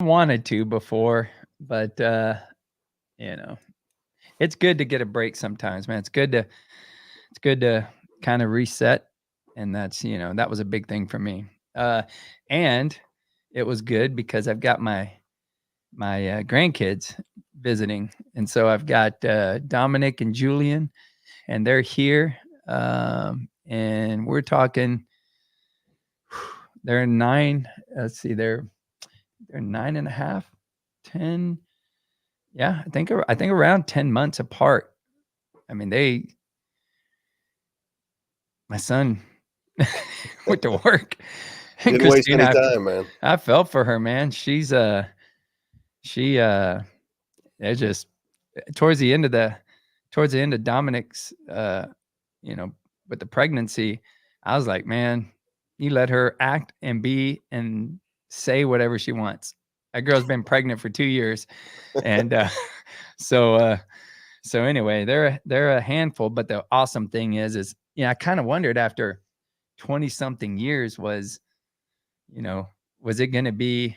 wanted to before, but you know, it's good to get a break sometimes, man. It's good to kind of reset, and that's that was a big thing for me. And it was good because I've got my grandkids visiting, and so I've got Dominic and Julian, and they're here, and we're talking. They're nine. Let's see, they're 9.5, 10. Yeah, I think around 10 months apart. I mean, my son went to work, and Didn't waste any Christina, time, man. I felt for her, man. She it just towards the end of Dominic's you know, with the pregnancy, I was like, man, you let her act and be and say whatever she wants. That girl's been pregnant for 2 years, and so so anyway, they're a handful. But the awesome thing is I kind of wondered after 20 something years you know, was it going to be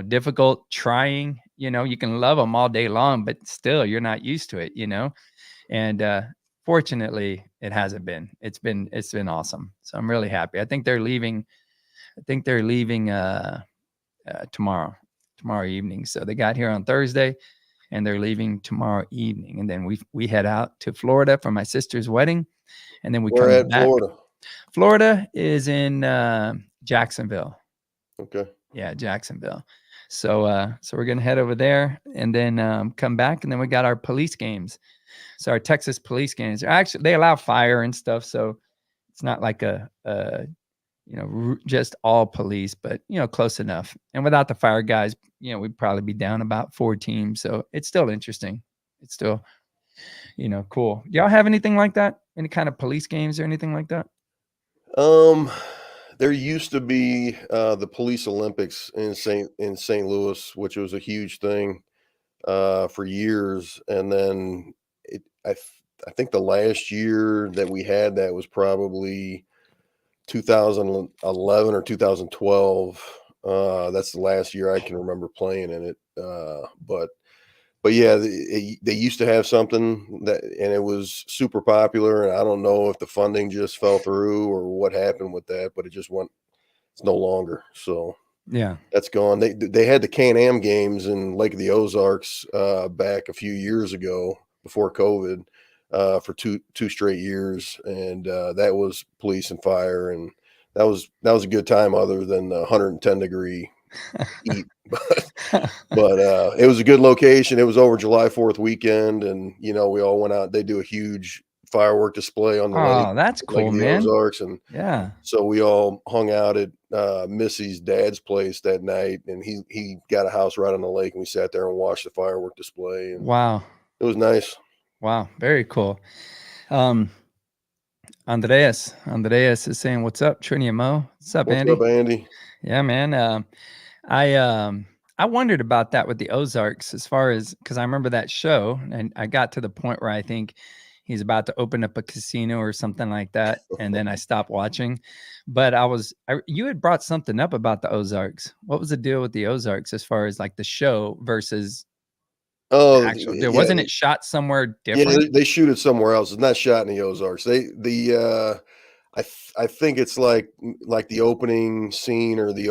difficult trying? You can love them all day long, but still you're not used to it. And fortunately it hasn't been. It's been awesome. So I'm really happy. I think they're leaving tomorrow evening. So they got here on Thursday and they're leaving tomorrow evening. And then we head out to Florida for my sister's wedding. And then we We're come at back. Florida. Florida is in Jacksonville. Okay. Yeah, Jacksonville. So we're gonna head over there and then come back, and then we got our police games. So our Texas police games are actually, they allow fire and stuff, so it's not like just all police, but close enough. And without the fire guys, we'd probably be down about 4 teams. So it's still interesting. It's still cool. Do y'all have anything like that? Any kind of police games or anything like that? Um, there used to be the Police Olympics in St. Louis, which was a huge thing for years, and then I think the last year that we had that was probably 2011 or 2012. That's the last year I can remember playing in it. But yeah, they used to have something and it was super popular. And I don't know if the funding just fell through or what happened with that, but it just went. It's no longer. So Yeah. that's gone. They had the Can-Am games in Lake of the Ozarks back a few years ago before COVID. For two straight years, and that was police and fire, and that was a good time, other than the 110-degree heat. But it was a good location. It was over July 4th weekend, and we all went out. They do a huge firework display on the lake, Oh, that's Lake cool, of the man. Ozarks, and Yeah. so we all hung out at Missy's dad's place that night, and he got a house right on the lake, and we sat there and watched the firework display, and Wow. it was nice. Wow. Very cool. Um, Andreas is saying, "What's up, Trini and Mo? What's up, What's Andy?" up, Andy? Yeah, man. I wondered about that with the Ozarks, as far as, because I remember that show, and I got to the point where I think he's about to open up a casino or something like that, and then I stopped watching. But you had brought something up about the Ozarks. What was the deal with the Ozarks as far as like the show versus Oh, actual? yeah, Wasn't it shot somewhere yeah. different? They shoot it somewhere else. It's not shot in the Ozarks. I think it's like the opening scene or the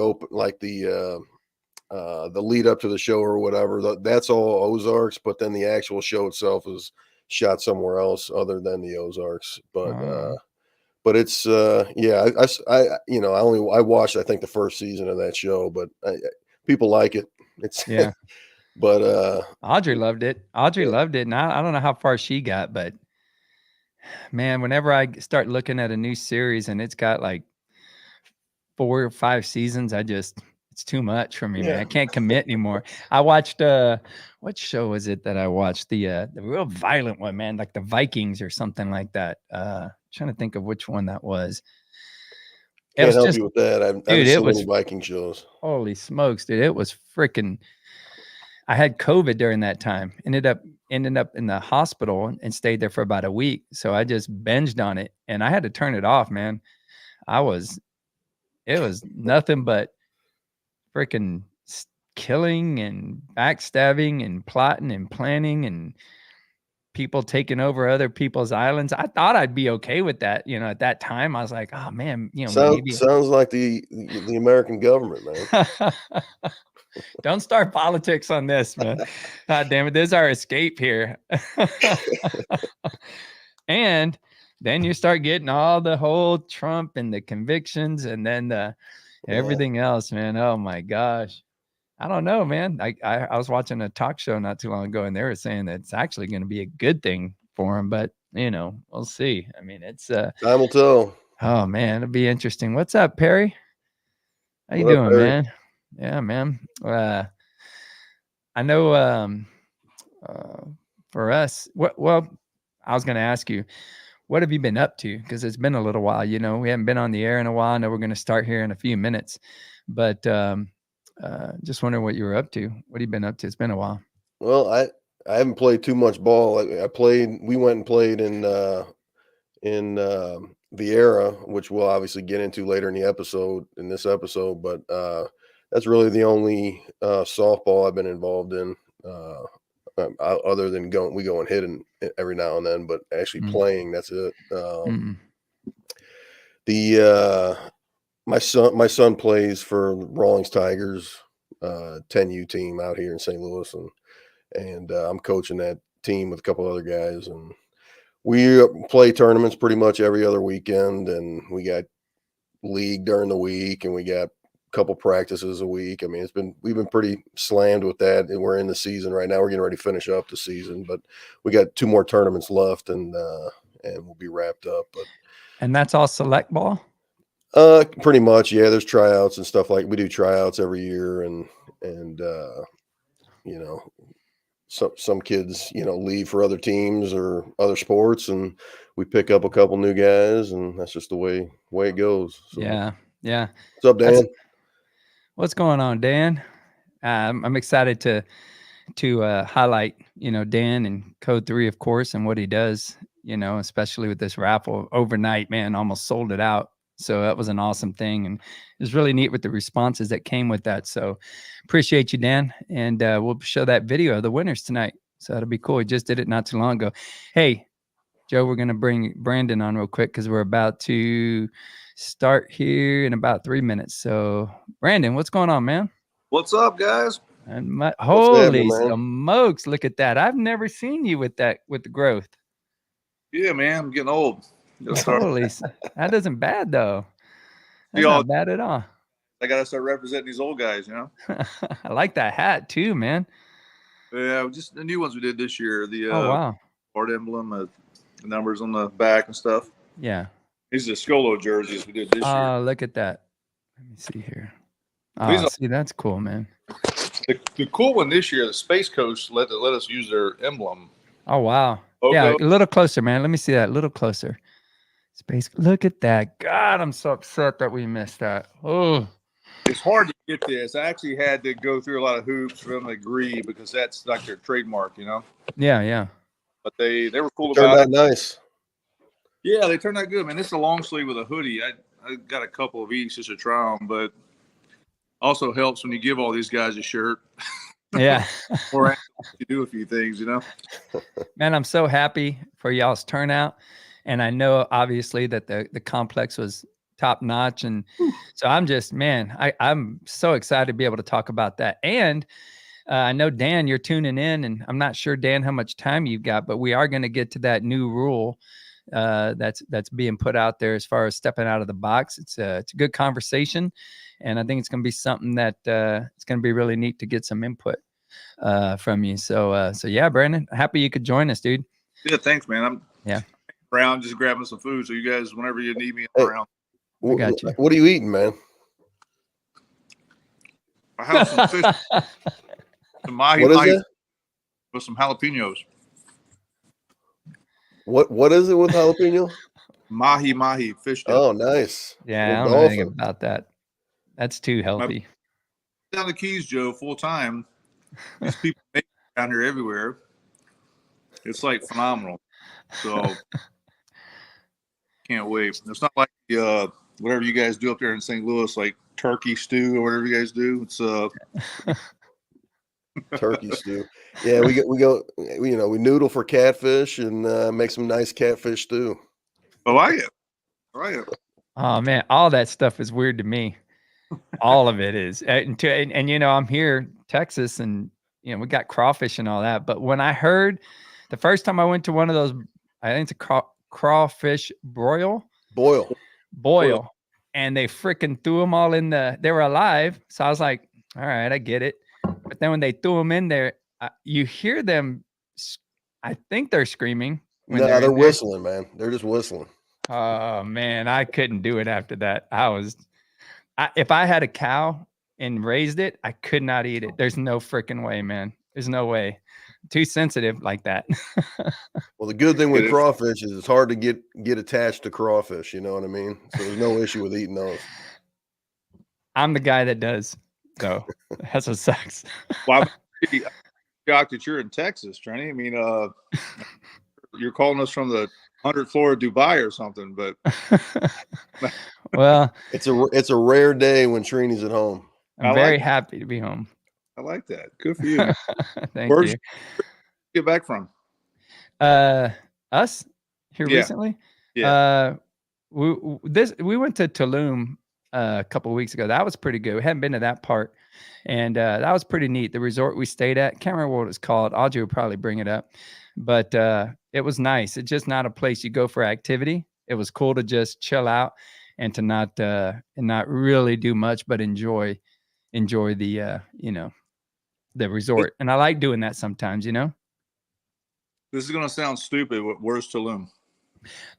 lead up to the show or whatever. That's all Ozarks, but then the actual show itself is shot somewhere else other than the Ozarks. Oh, But it's yeah. I watched, I think, the first season of that show, but people like it. It's yeah. but Audrey loved it. Audrey yeah. loved it, and I don't know how far she got, but man, whenever I start looking at a new series and it's got like 4 or 5 seasons, it's too much for me, man. Yeah. I can't commit anymore. I watched what show was it that I watched? The real violent one, man, like the Vikings or something like that. Trying to think of which one that was. It Can't was help just, you with that. I haven't dude, it seen was, any Viking shows. holy smokes, dude. It was freaking, I had COVID during that time. Ended up in the hospital and stayed there for about a week. So I just binged on it and I had to turn it off, man. I was It was nothing but freaking killing and backstabbing and plotting and planning and people taking over other people's islands. I thought I'd be okay with that. At that time, I was like, oh man, maybe. Sounds like the American government, man. Don't start politics on this, man. God damn it. This is our escape here. And then you start getting all the whole Trump and the convictions and then everything else, man. Oh my gosh. I don't know, man. I was watching a talk show not too long ago and they were saying that it's actually going to be a good thing for him, but we'll see. I mean, it's time will tell. Oh man, it'll be interesting. What's up, Perry? How you What up, doing, Perry? man? Yeah, man. I know for us, well, I was going to ask you, what have you been up to? Because it's been a little while. We haven't been on the air in a while. I know we're going to start here in a few minutes, but just wondering what you were up to. What have you been up to? It's been a while. Well, I haven't played too much ball. We went and played in Vieira, which we'll obviously get into later in this episode. But that's really the only softball I've been involved in, other than we go and hit every now and then. But actually playing, that's it. My son plays for Rawlings Tigers, 10U team out here in St. Louis, and I'm coaching that team with a couple other guys, and we play tournaments pretty much every other weekend, and we got league during the week, and we got a couple practices a week. I mean, we've been pretty slammed with that, and we're in the season right now. We're getting ready to finish up the season, but we got 2 more tournaments left, and we'll be wrapped up. And that's all select ball? Pretty much, yeah. There's tryouts and stuff we do tryouts every year, and some kids, leave for other teams or other sports, and we pick up a couple new guys, and that's just the way it goes. So. Yeah. What's up, Dan? What's going on, Dan? I'm excited to highlight, Dan and Code 3, of course, and what he does, especially with this raffle overnight, man, almost sold it out. So that was an awesome thing. And it was really neat with the responses that came with that. So appreciate you, Dan. And we'll show that video of the winners tonight. So that'll be cool. We just did it not too long ago. Hey, Joe, we're going to bring Brandon on real quick because we're about to start here in about 3 minutes. So Brandon, what's going on, man? What's up, guys? And holy smokes, look at that. I've never seen you with the growth. Yeah, man, I'm getting old. Holy, that isn't bad though. That's not bad at all. I gotta start representing these old guys, I like that hat too, man. Yeah, just the new ones we did this year. The wow, art emblem, the numbers on the back and stuff. Yeah, these are Scollo jerseys we did this year. Oh, look at that. Let me see here. See, that's cool, man. The cool one this year, the Space Coast let us use their emblem. Oh wow. Logo. Yeah, a little closer, man. Let me see that. A little closer. Space. Look at that. God, I'm so upset that we missed that. Oh, it's hard to get this. I actually had to go through a lot of hoops for them to agree because that's like their trademark, Yeah. But they were cool about it. Turned out nice. Yeah, they turned out good, man. This is a long sleeve with a hoodie. I got a couple of each just to try them, but also helps when you give all these guys a shirt. Yeah. Or to do a few things, Man, I'm so happy for y'all's turnout. And I know obviously that the complex was top notch. And so I'm just, man, I'm so excited to be able to talk about that. And I know, Dan, you're tuning in, and I'm not sure, Dan, how much time you've got, but we are going to get to that new rule that's being put out there as far as stepping out of the box. It's a good conversation, and I think it's going to be something that it's going to be really neat to get some input from you. So yeah, Brandon, happy you could join us, dude. Yeah, thanks, man. I'm around just grabbing some food, so you guys, whenever you need me, I'm around. I got you. What are you eating, man? I have some fish, some mahi with some jalapenos. What is it with jalapeno? Mahi fish dip. Oh, nice. Yeah, I don't know anything about that. That's too healthy. Down the Keys, Joe, full time. These people make it down here everywhere. It's like phenomenal. So can't wait. It's not like whatever you guys do up there in St. Louis, like turkey stew or whatever you guys do. It's Turkey stew. Yeah, we go. You know, we noodle for catfish and make some nice catfish stew. I like it. I like it. Oh man, all that stuff is weird to me. All of it is. And you know, I'm here, Texas, and you know, we got crawfish and all that. But when I heard the first time I went to one of those, I think it's a crawfish boil, and they freaking threw them all in they were alive. So I was like, all right, I get it. But then when they threw them in there, you hear them. I think they're screaming. No, they're whistling, man. They're just whistling. Oh man, I couldn't do it after that. If I had a cow and raised it, I could not eat it. There's no freaking way, man. There's no way. Too sensitive like that. Well, the good thing with crawfish is it's hard to get attached to crawfish. You know what I mean? So there's no issue with eating those. I'm the guy that does. So that's what sucks. Well, I'm shocked that you're in Texas, Trini. I mean, you're calling us from the 100th floor of Dubai or something, but well, it's a rare day when Trini's at home. I'm very happy to be home. I like that. Good for you. Thank Where'd you. you get back from? Us here recently. Yeah. We went to Tulum a couple of weeks ago. That was pretty good. We hadn't been to that part, and that was pretty neat. The resort we stayed at, can't remember what it's called. Audrey will probably bring it up, but it was nice. It's just not a place you go for activity. It was cool to just chill out and to not really do much, but enjoy the the resort. And I like doing that sometimes, you know. This is gonna sound stupid. Where's Tulum?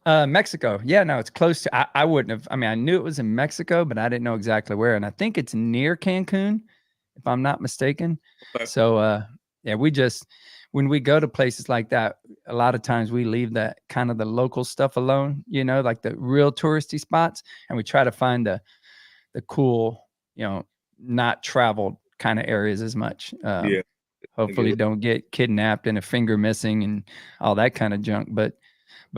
Mexico. Yeah, no, it's close to. I wouldn't have. I mean, I knew it was in Mexico, but I didn't know exactly where. And I think it's near Cancun, if I'm not mistaken. Okay. So, yeah, when we go to places like that, a lot of times we leave that kind of the local stuff alone, you know, like the real touristy spots, and we try to find the cool, you know, not traveled kind of areas as much. Yeah. Hopefully don't get kidnapped and a finger missing and all that kind of junk. But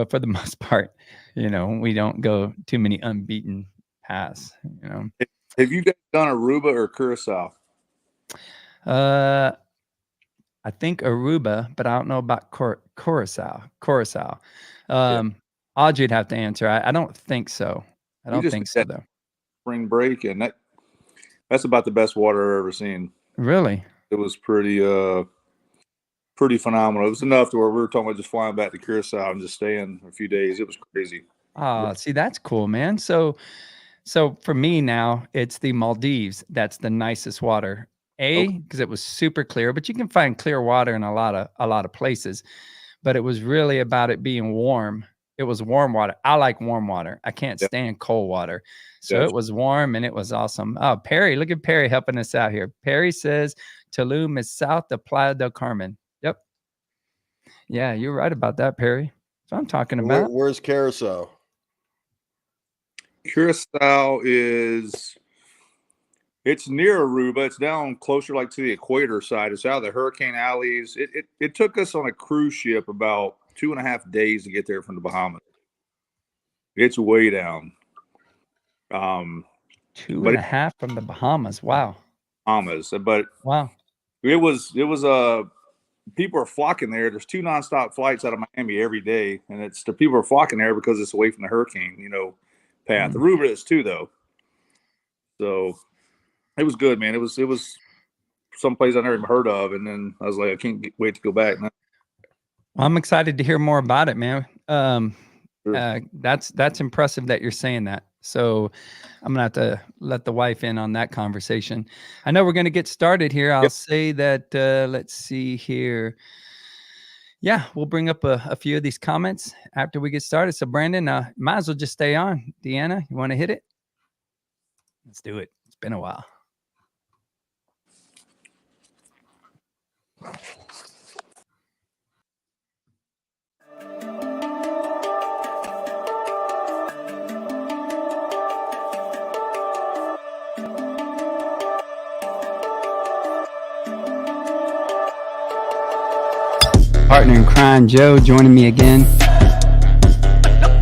for the most part, you know, we don't go too many unbeaten paths, you know. Have you guys done Aruba or Curacao? I think Aruba, but I don't know about Curacao. Audrey'd have to answer. I don't think so. I don't think so, though. Spring break, and that's about the best water I've ever seen. Really? It was pretty phenomenal. It was enough to where we were talking about just flying back to Curacao and just staying a few days. It was crazy. See, that's cool, man. So for me now, it's the Maldives. That's the nicest water. Because it was super clear, but you can find clear water in a lot of places. But it was really about it being warm. It was warm water. I like warm water. I can't stand cold water. So it was warm and it was awesome. Oh, Perry, look at Perry helping us out here. Perry says Tulum is south of Playa del Carmen. Yep. Yeah, you're right about that, Perry. That's what I'm talking about. Where's Curacao? Curacao it's near Aruba. It's down closer like to the equator side. It's out of the hurricane alleys. It took us on a cruise ship about 2.5 days to get there from the Bahamas. It's way down. 2.5 from the Bahamas. Wow. Bahamas. But wow. It was people are flocking there. There's 2 nonstop flights out of Miami every day, and the people are flocking there because it's away from the hurricane, you know, path. Aruba is too, though. So it was good, man. It was someplace I never even heard of, and then I was like, I can't wait to go back now. Well, I'm excited to hear more about it, man. Sure. That's impressive that you're saying that. So I'm gonna have to let the wife in on that conversation. I know we're gonna get started here. I'll say that. Let's see here. Yeah, we'll bring up a few of these comments after we get started. So Brandon, might as well just stay on. Deanna, you want to hit it? Let's do it. It's been a while. Partner in crime, Joe, joining me again.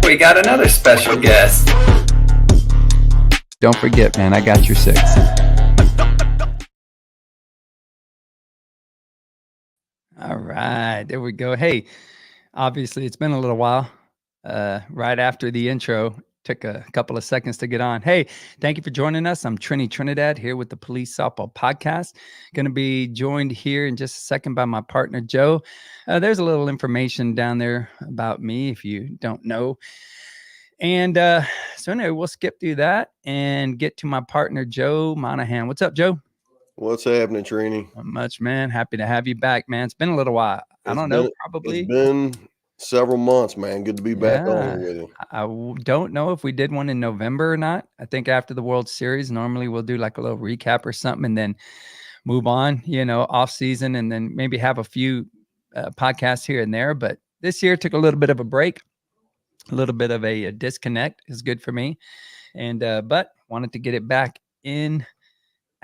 We got another special guest. Don't forget, man, I got your 6. All right, there we go. Hey, obviously it's been a little while. Right after the intro, took a couple of seconds to get on. Hey, thank you for joining us. I'm Trinidad here with the Police Softball Podcast. Going to be joined here in just a second by my partner Joe. There's a little information down there about me if you don't know. And so anyway, we'll skip through that and get to my partner Joe Monahan. What's up, Joe? What's happening, Trini? Not much, man. Happy to have you back, man. It's been a little while. I don't know, It's probably. been several months, man. Good to be back on here with you. Don't know if we did one in November or not. I think after the World Series, normally we'll do like a little recap or something and then move on, off season, and then maybe have a few podcasts here and there. But this year took a little bit of a break, a little bit of a disconnect is good for me. And, but wanted to get it back in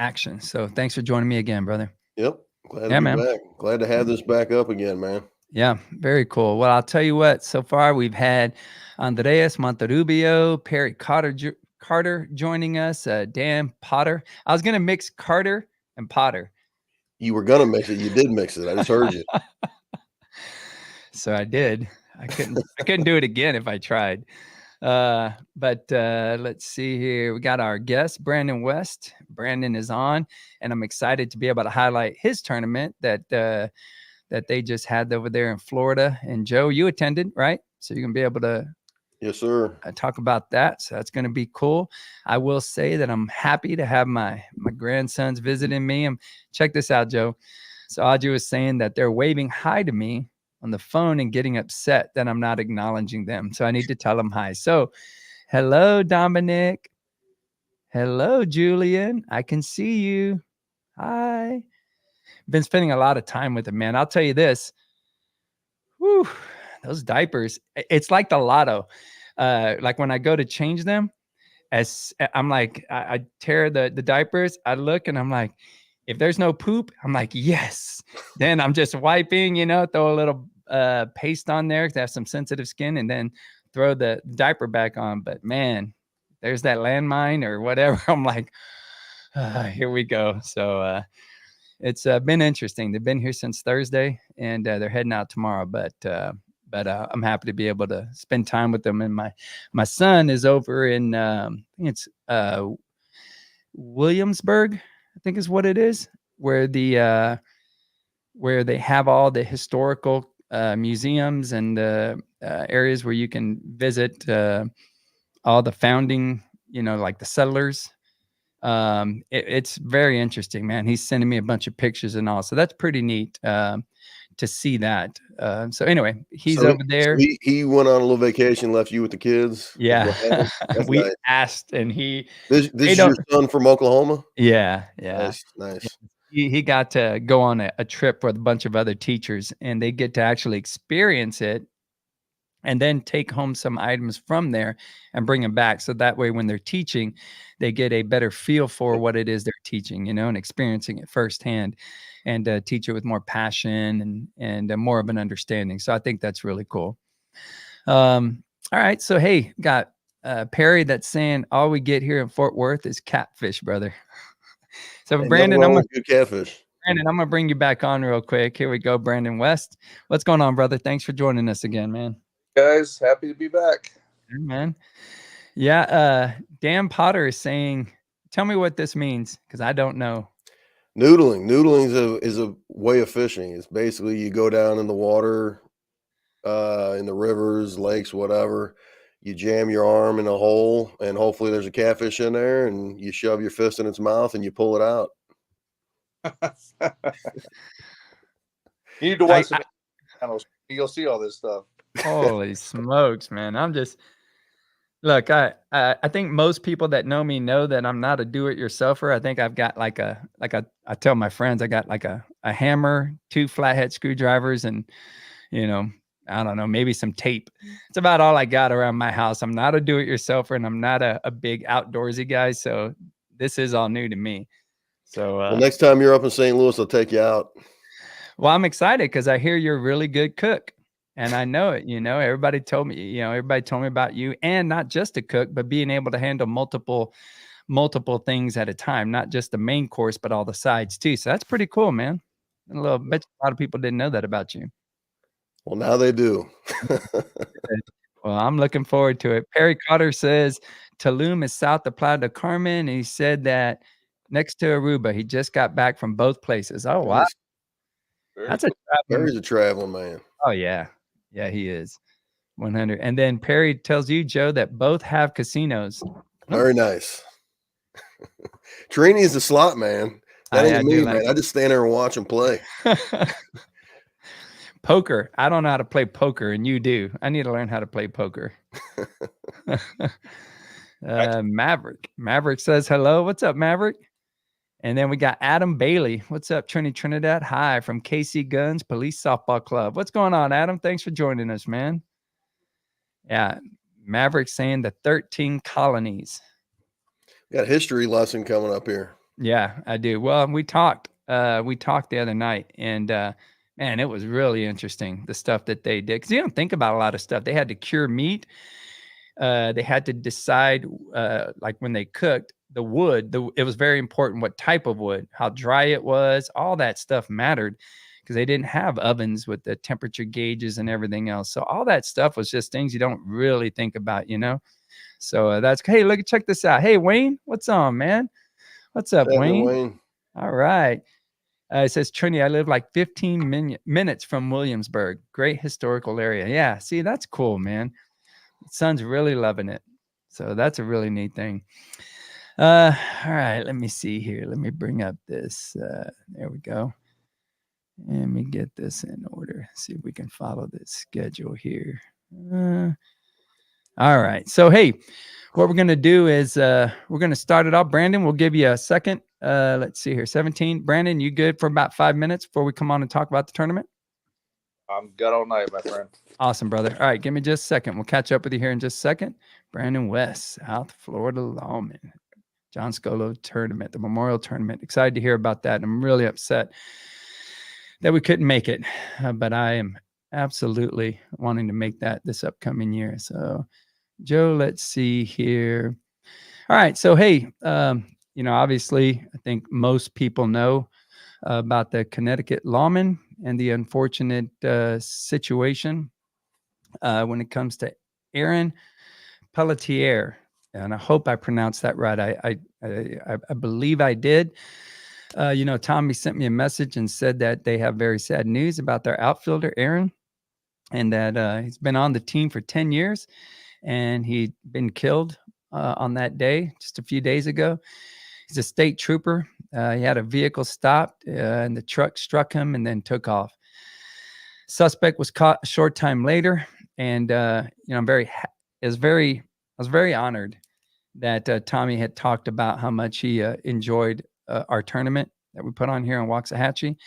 action. So thanks for joining me again, brother. Yep. Glad to be back. Glad to have this back up again, man. Yeah, very cool. Well, I'll tell you what, so far we've had Andreas Monterrubio, Perry Carter joining us, Dan Potter. I was going to mix Carter and Potter. You were going to mix it. You did mix it. I just heard you. So I did. I couldn't do it again if I tried. But let's see here. We got our guest, Brandon West. Brandon is on, and I'm excited to be able to highlight his tournament that they just had over there in Florida. And Joe, you attended, right? So you're going to be able to yes, sir. Talk about that. So that's going to be cool. I will say that I'm happy to have my grandsons visiting me. And check this out, Joe. So Audrey was saying that they're waving hi to me on the phone and getting upset that I'm not acknowledging them. So I need to tell them hi. So hello, Dominic. Hello, Julian. I can see you. Hi. Been spending a lot of time with him, man. I'll tell you this. Whew, those diapers. It's like the lotto. Like when I go to change them, as I'm like, I tear the diapers. I look and I'm like, if there's no poop, I'm like, yes. Then I'm just wiping, throw a little paste on there to have some sensitive skin, and then throw the diaper back on. But man, there's that landmine or whatever. I'm like, here we go. So it's been interesting. They've been here since Thursday, and they're heading out tomorrow. But I'm happy to be able to spend time with them. And my son is over in I think it's Williamsburg, I think is what it is, where they have all the historical museums and areas where you can visit all the founding, like the settlers. It's very interesting, man. He's sending me a bunch of pictures and all, so that's pretty neat to see that. So anyway, he's over there. So he went on a little vacation, left you with the kids. Yeah. We nice. asked, and this is your son from Oklahoma? Yeah. Nice. He got to go on a trip with a bunch of other teachers, and they get to actually experience it and then take home some items from there and bring them back. So that way, when they're teaching, they get a better feel for what it is they're teaching, and experiencing it firsthand, and teach it with more passion and more of an understanding. So I think that's really cool. All right. So, hey, got Perry that's saying all we get here in Fort Worth is catfish, brother. So Brandon, I'm gonna bring you back on real quick. Here we go, Brandon West. What's going on, brother? Thanks for joining us again, man. Guys, happy to be back. Hey, man. Yeah, Dan Potter is saying, tell me what this means, because I don't know. Noodling is a way of fishing. It's basically you go down in the water, in the rivers, lakes, whatever. You jam your arm in a hole, and hopefully there's a catfish in there, and you shove your fist in its mouth and you pull it out. You need to watch some channels. You'll see all this stuff. Holy smokes, man. Look, I think most people that know me know that I'm not a do-it-yourselfer. I think I've got I tell my friends, I got like a hammer, 2 flathead screwdrivers, and, I don't know, maybe some tape. It's about all I got around my house. I'm not a do-it-yourselfer, and I'm not a big outdoorsy guy. So this is all new to me. So well, next time you're up in St. Louis, I'll take you out. Well, I'm excited because I hear you're a really good cook. And I know it, everybody told me about you, and not just a cook, but being able to handle multiple things at a time, not just the main course, but all the sides too. So that's pretty cool, man. A little bet a lot of people didn't know that about you. Well, now they do. Well, I'm looking forward to it. Perry Cotter says Tulum is south of Playa del Carmen. And he said that next to Aruba, he just got back from both places. Oh, wow. Nice. That's a traveling. Perry's a traveling man. Oh, yeah. Yeah, he is. 100. And then Perry tells you, Joe, that both have casinos. Very nice. Trini is the slot man. That ain't me, man. I just stand there and watch him play. Poker. I don't know how to play poker, and you do. I need to learn how to play poker. Maverick says hello. What's up, Maverick? And then we got Adam Bailey. What's up, Trinidad? Hi, from KC Guns Police Softball Club. What's going on, Adam? Thanks for joining us, man. Yeah, Maverick saying the 13 colonies. We got a history lesson coming up here. Yeah, I do. Well, we talked the other night, and man, it was really interesting, the stuff that they did. Because you don't think about a lot of stuff. They had to cure meat. They had to decide, like when they cooked, the wood, it was very important what type of wood, how dry it was, all that stuff mattered because they didn't have ovens with the temperature gauges and everything else. So all that stuff was just things you don't really think about, you know? So hey, check this out. Hey, Wayne, what's on, man? What's up, Wayne? All right. It says, Trini, I live like 15 minutes from Williamsburg. Great historical area. Yeah, see, that's cool, man. Son's really loving it. So that's a really neat thing. All right, let me see here. Let me bring up this. There we go. Let me get this in order. See if we can follow this schedule here. All right. So, hey, what we're going to do is we're going to start it off. Brandon, we'll give you a second. Let's see here. 17. Brandon, you good for about 5 minutes before we come on and talk about the tournament? I'm good all night, my friend. Awesome, brother. All right, give me just a second. We'll catch up with you here in just a second. Brandon West, South Florida lawman. John Scollo Tournament, the Memorial Tournament. Excited to hear about that. I'm really upset that we couldn't make it, but I am absolutely wanting to make that this upcoming year. So, Joe, let's see here. All right. So, hey, obviously, I think most people know about the Connecticut lawman and the unfortunate situation when it comes to Aaron Pelletier. And I hope I pronounced that right. I believe I did. Tommy sent me a message and said that they have very sad news about their outfielder, Aaron, and that he's been on the team for 10 years and he'd been killed on that day just a few days ago. He's a state trooper. He had a vehicle stopped and the truck struck him and then took off. Suspect was caught a short time later. And, I'm I was very honored that Tommy had talked about how much he enjoyed our tournament that we put on here in Waxahachie,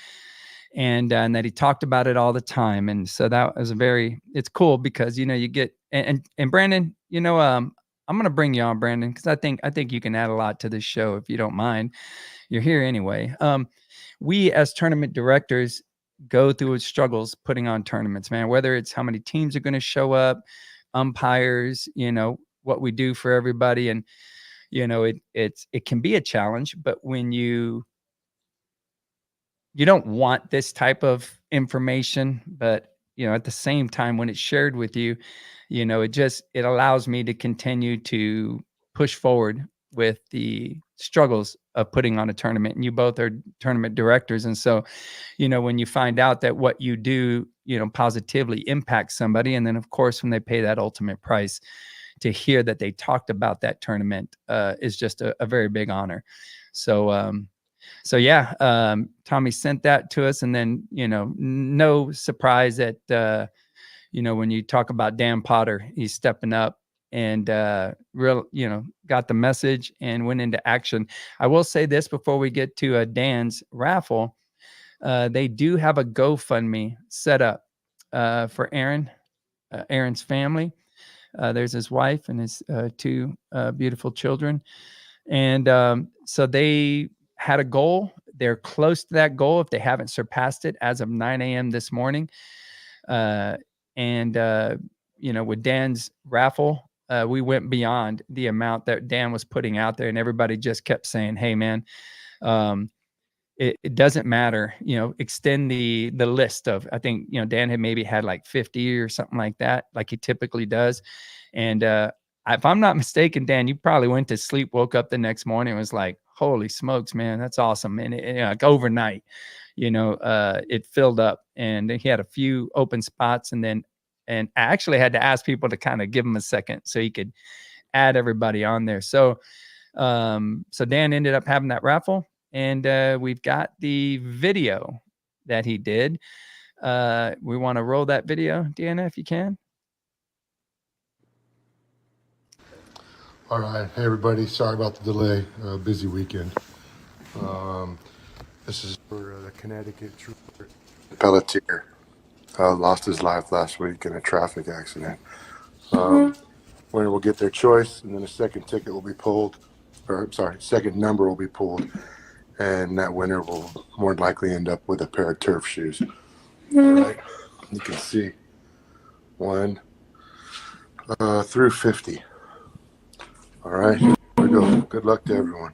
and that he talked about it all the time. And so that was it's cool because, you get, and Brandon, I'm going to bring you on, Brandon, because I think you can add a lot to this show if you don't mind. You're here anyway. We as tournament directors go through struggles putting on tournaments, man, whether it's how many teams are going to show up, umpires, what we do for everybody. And, it can be a challenge, but when you don't want this type of information, but, at the same time, when it's shared with you, it allows me to continue to push forward with the struggles of putting on a tournament. And you both are tournament directors. And so, when you find out that what you do, positively impacts somebody, and then of course, when they pay that ultimate price, to hear that they talked about that tournament is just a very big honor. So, Tommy sent that to us, and then, no surprise that, when you talk about Dan Potter, he's stepping up and got the message and went into action. I will say this before we get to Dan's raffle. They do have a GoFundMe set up for Aaron's family. There's his wife and his two beautiful children. And so they had a goal. They're close to that goal if they haven't surpassed it as of 9 a.m. this morning. With Dan's raffle, we went beyond the amount that Dan was putting out there, and everybody just kept saying, hey, man, it doesn't matter, extend the list of, I think, Dan had maybe had like 50 or something like that, like he typically does. And if I'm not mistaken, Dan, you probably went to sleep, woke up the next morning and was like, holy smokes, man, that's awesome. And like overnight, it filled up, and he had a few open spots, and I actually had to ask people to kind of give him a second so he could add everybody on there. So Dan ended up having that raffle, and we've got the video that he did. We want to roll that video, Deanna, if you can. All right. Hey, everybody. Sorry about the delay. Busy weekend. This is for the Connecticut trooper. Pelletier lost his life last week in a traffic accident. Winner will get their choice, and then a second ticket will be pulled. Second number will be pulled, and that winner will more than likely end up with a pair of turf shoes. All right. You can see 1 through 50. All right, here we go. Good luck to everyone.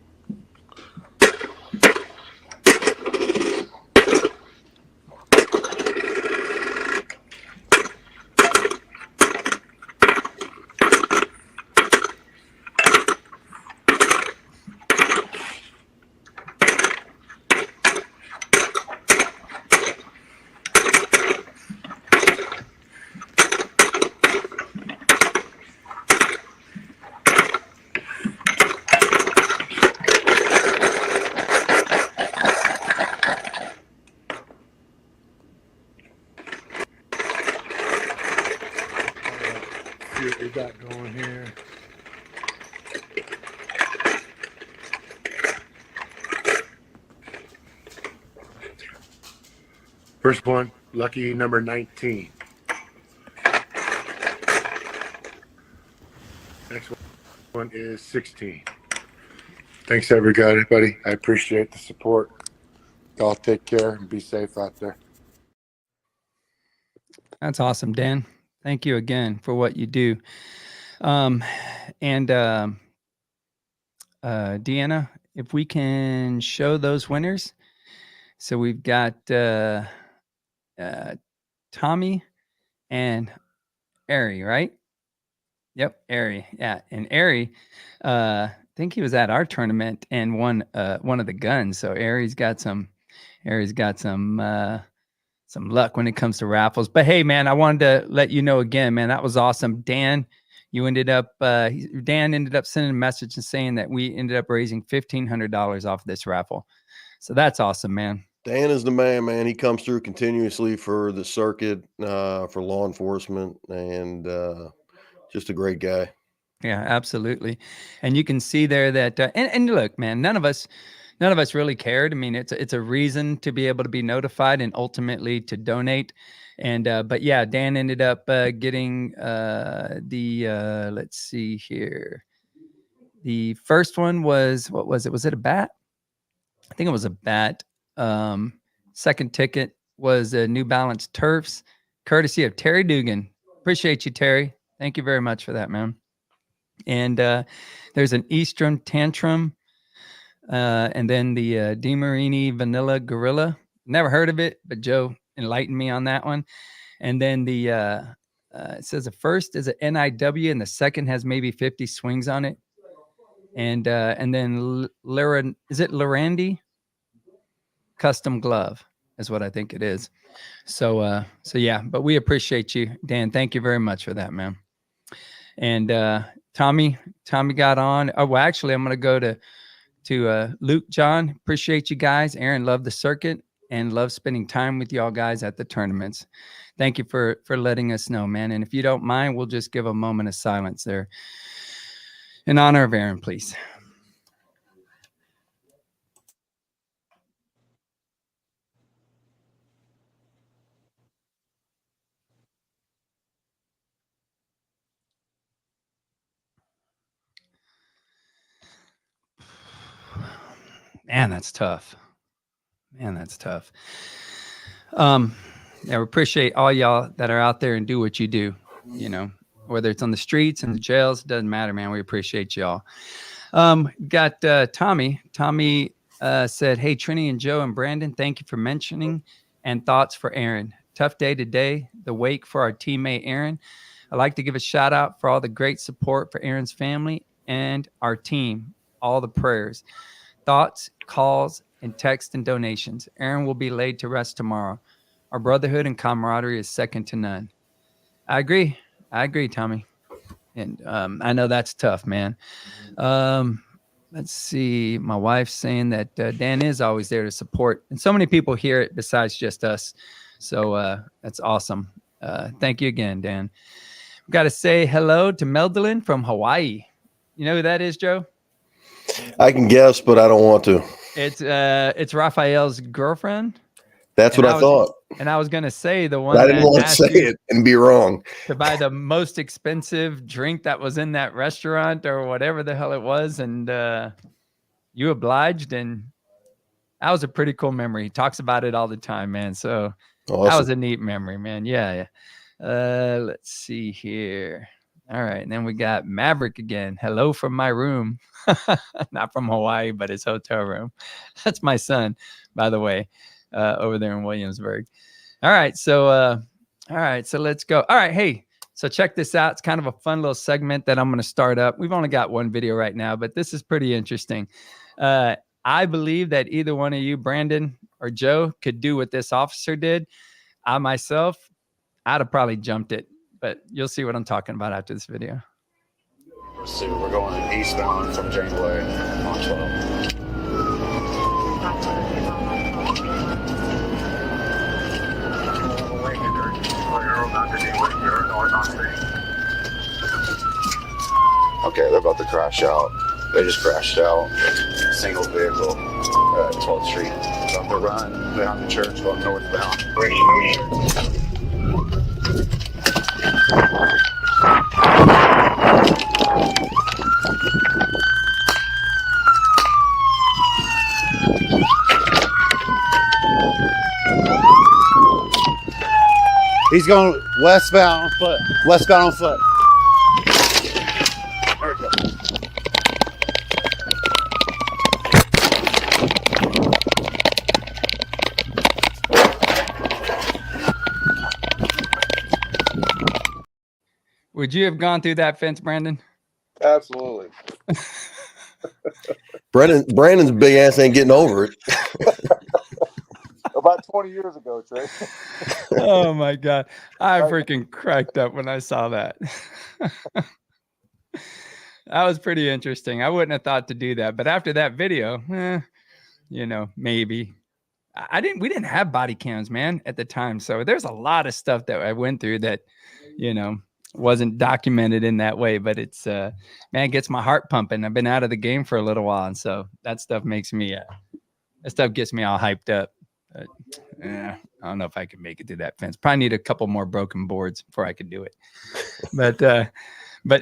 See what we got going here. First one, lucky number 19. Next one is 16. Thanks, everybody. I appreciate the support. Y'all take care and be safe out there. That's awesome, Dan. Thank you again for what you do. Deanna, if we can show those winners. So we've got Tommy and Ari, right? Yep, Ari. Yeah, and Ari, I think he was at our tournament and won one of the guns. So Ari's got some luck when it comes to raffles. But hey, man, I wanted to let you know again, man, that was awesome. Dan, Dan ended up sending a message and saying that we ended up raising $1,500 off of this raffle. So that's awesome, man. Dan is the man. He comes through continuously for the circuit, for law enforcement, and just a great guy. Yeah, absolutely. And you can see there that, and look, man, none of us really cared. I mean, it's a reason to be able to be notified and ultimately to donate. And, but yeah, Dan ended up getting let's see here. The first one was, what was it? Was it a bat? I think it was a bat. Second ticket was a New Balance Turfs, courtesy of Terry Dugan. Appreciate you, Terry. Thank you very much for that, man. And there's an Eastern Tantrum, and then the DeMarini Vanilla Gorilla. Never heard of it, but Joe enlightened me on that one. And then the it says the first is an NIW, and the second has maybe 50 swings on it. And then is it Lorandi Custom Glove is what I think it is. So yeah, but we appreciate you, Dan. Thank you very much for that, man. And Tommy got on. Oh, well, actually, I'm going to go to Luke, John. Appreciate you guys. Aaron, love the circuit and love spending time with y'all guys at the tournaments. Thank you for letting us know, man. And if you don't mind, we'll just give a moment of silence there in honor of Aaron, please. Man, that's tough. Yeah, we appreciate all y'all that are out there and do what you do, whether it's on the streets and the jails, it doesn't matter, man. We appreciate y'all. Got Tommy. Tommy said, hey, Trini and Joe and Brandon, thank you for mentioning and thoughts for Aaron. Tough day today, the wake for our teammate Aaron. I'd like to give a shout out for all the great support for Aaron's family and our team, all the prayers, thoughts, calls, and texts and donations. Aaron will be laid to rest tomorrow. Our brotherhood and camaraderie is second to none. I agree, Tommy. And I know that's tough, man. Let's see. My wife's saying that Dan is always there to support. And so many people hear it besides just us. So that's awesome. Thank you again, Dan. We've got to say hello to Meldelin from Hawaii. You know who that is, Joe? I can guess, but I don't want to. It's Raphael's girlfriend. That's what I thought. And I was going to say the one I didn't want to say it and be wrong. To buy the most expensive drink that was in that restaurant or whatever the hell it was. And you obliged. And that was a pretty cool memory. He talks about it all the time, man. So awesome. That was a neat memory, man. Yeah. Let's see here. All right. And then we got Maverick again. Hello from my room. Not from Hawaii, but his hotel room. That's my son, by the way, over there in Williamsburg. All right. So let's go. All right. Hey, so check this out. It's kind of a fun little segment that I'm going to start up. We've only got one video right now, but this is pretty interesting. I believe that either one of you, Brandon or Joe, could do what this officer did. I myself, I'd have probably jumped it, but you'll see what I'm talking about after this video. So we're going eastbound from Janeway on 12. Okay, they're about to crash out. They just crashed out. Single vehicle at 12th Street. About to run behind the church going northbound. He's going westbound on foot. Westbound on foot. There we go. Would you have gone through that fence, Brandon? Absolutely. Brandon's big ass ain't getting over it. About 20 years ago, Trey. Oh my God. I freaking cracked up when I saw that. That was pretty interesting. I wouldn't have thought to do that, but after that video, maybe. We didn't have body cams, man, at the time. So there's a lot of stuff that I went through that, wasn't documented in that way, but it's, man, it gets my heart pumping. I've been out of the game for a little while. And so that stuff gets me all hyped up. I don't know if I can make it through that fence. Probably need a couple more broken boards before I could do it. But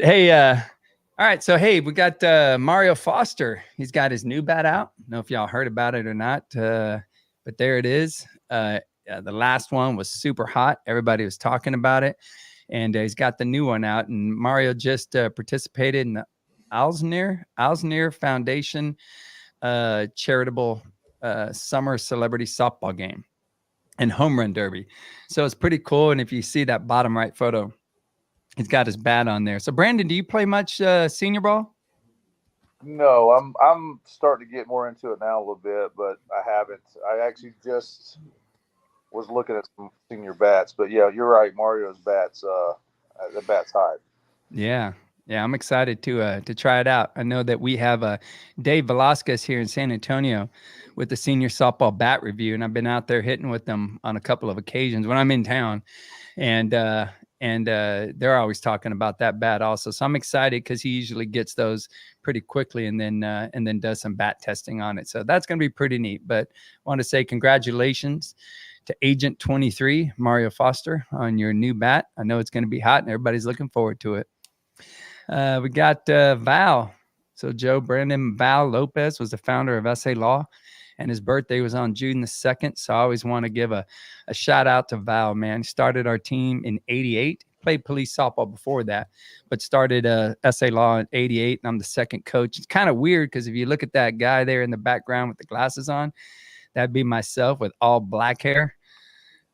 hey, all right. So, hey, we got Mario Foster. He's got his new bat out. I don't know if y'all heard about it or not, but there it is. The last one was super hot. Everybody was talking about it. And he's got the new one out. And Mario just participated in the Alsner Foundation charitable summer celebrity softball game and home run derby. So it's pretty cool. And if you see that bottom right photo, he's got his bat on there. So Brandon, do you play much senior ball? No, I'm starting to get more into it now a little bit, but I haven't. I actually just was looking at some senior bats, but yeah, you're right. Mario's bats, the bat's hot. Yeah. Yeah, I'm excited to try it out. I know that we have Dave Velasquez here in San Antonio with the senior softball bat review, and I've been out there hitting with them on a couple of occasions when I'm in town, and they're always talking about that bat also. So I'm excited because he usually gets those pretty quickly and then does some bat testing on it. So that's going to be pretty neat. But I want to say congratulations to Agent 23, Mario Foster, on your new bat. I know it's going to be hot, and everybody's looking forward to it. We got Val. So Joe Brandon Val Lopez was the founder of SA Law, and his birthday was on June the 2nd. So I always want to give a shout out to Val, man. He started our team in '88, played police softball before that, but started SA Law in '88, and I'm the second coach. It's kind of weird because if you look at that guy there in the background with the glasses on, that'd be myself with all black hair,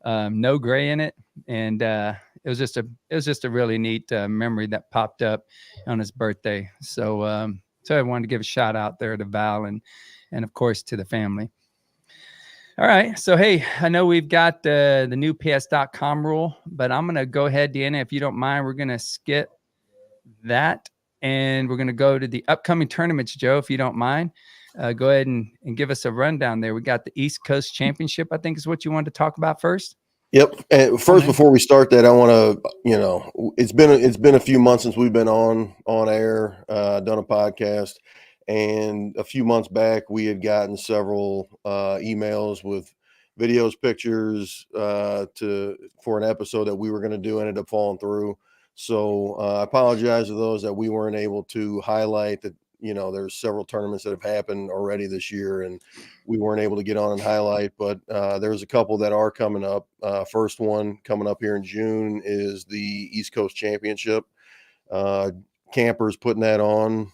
no gray in it, and it was just a really neat memory that popped up on his birthday. So so I wanted to give a shout out there to Val and of course to the family. All right. So, hey, I know we've got the new PS.com rule, but I'm going to go ahead, Deanna, if you don't mind, we're going to skip that and we're going to go to the upcoming tournaments, Joe, if you don't mind. Go ahead and give us a rundown there. We got the East Coast Championship, I think is what you wanted to talk about first. Yep. And first, before we start that, I want to, it's been a few months since we've been on air, done a podcast. And a few months back, we had gotten several emails with videos, pictures for an episode that we were going to do, ended up falling through. So I apologize to those that we weren't able to highlight that. There's several tournaments that have happened already this year, and we weren't able to get on and highlight. But there's a couple that are coming up. First one coming up here in June is the East Coast Championship. Campers putting that on.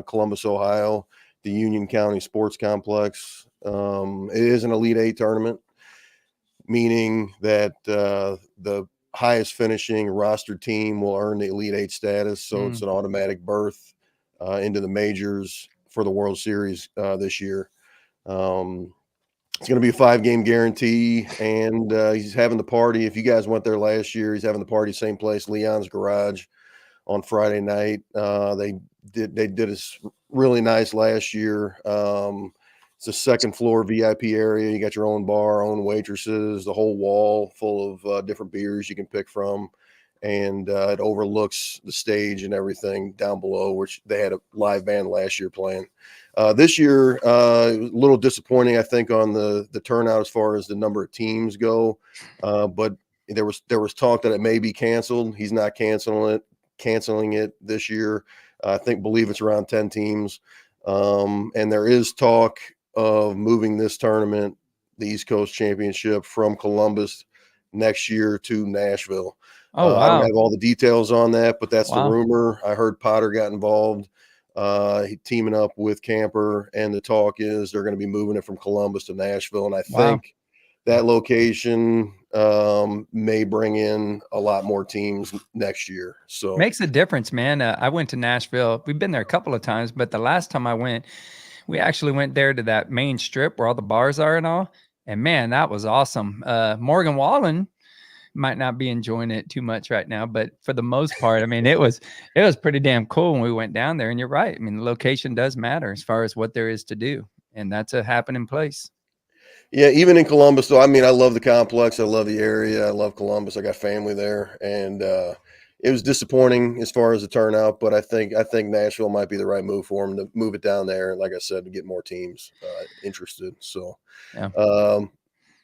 Columbus, Ohio, the Union County Sports Complex. It is an Elite Eight tournament, meaning that the highest finishing roster team will earn the Elite Eight status. So it's an automatic berth into the majors for the World Series this year. It's going to be a 5-game guarantee, and he's having the party. If you guys went there last year, he's having the party same place, Leon's Garage, on Friday night. They did us really nice last year. It's a second floor VIP area. You got your own bar, own waitresses, the whole wall full of different beers you can pick from. And it overlooks the stage and everything down below, which they had a live band last year playing. This year, a little disappointing, I think, on the turnout as far as the number of teams go. But there was talk that it may be canceled. He's not canceling it this year. I believe it's around 10 teams. And there is talk of moving this tournament, the East Coast Championship, from Columbus next year to Nashville. Oh, wow. I don't have all the details on that, but that's the rumor. I heard Potter got involved, teaming up with Camper, and the talk is they're going to be moving it from Columbus to Nashville. And I think that location may bring in a lot more teams next year. So makes a difference, man. I went to Nashville. We've been there a couple of times, but the last time I went, we actually went there to that main strip where all the bars are and all. And man, that was awesome. Morgan Wallen might not be enjoying it too much right now, but for the most part, I mean, it was pretty damn cool when we went down there. And you're right. I mean, the location does matter as far as what there is to do, and that's a happening place. Yeah, even in Columbus, though. I mean, I love the complex. I love the area. I love Columbus. I got family there, and it was disappointing as far as the turnout. But I think Nashville might be the right move for them to move it down there. Like I said, to get more teams interested. So, yeah.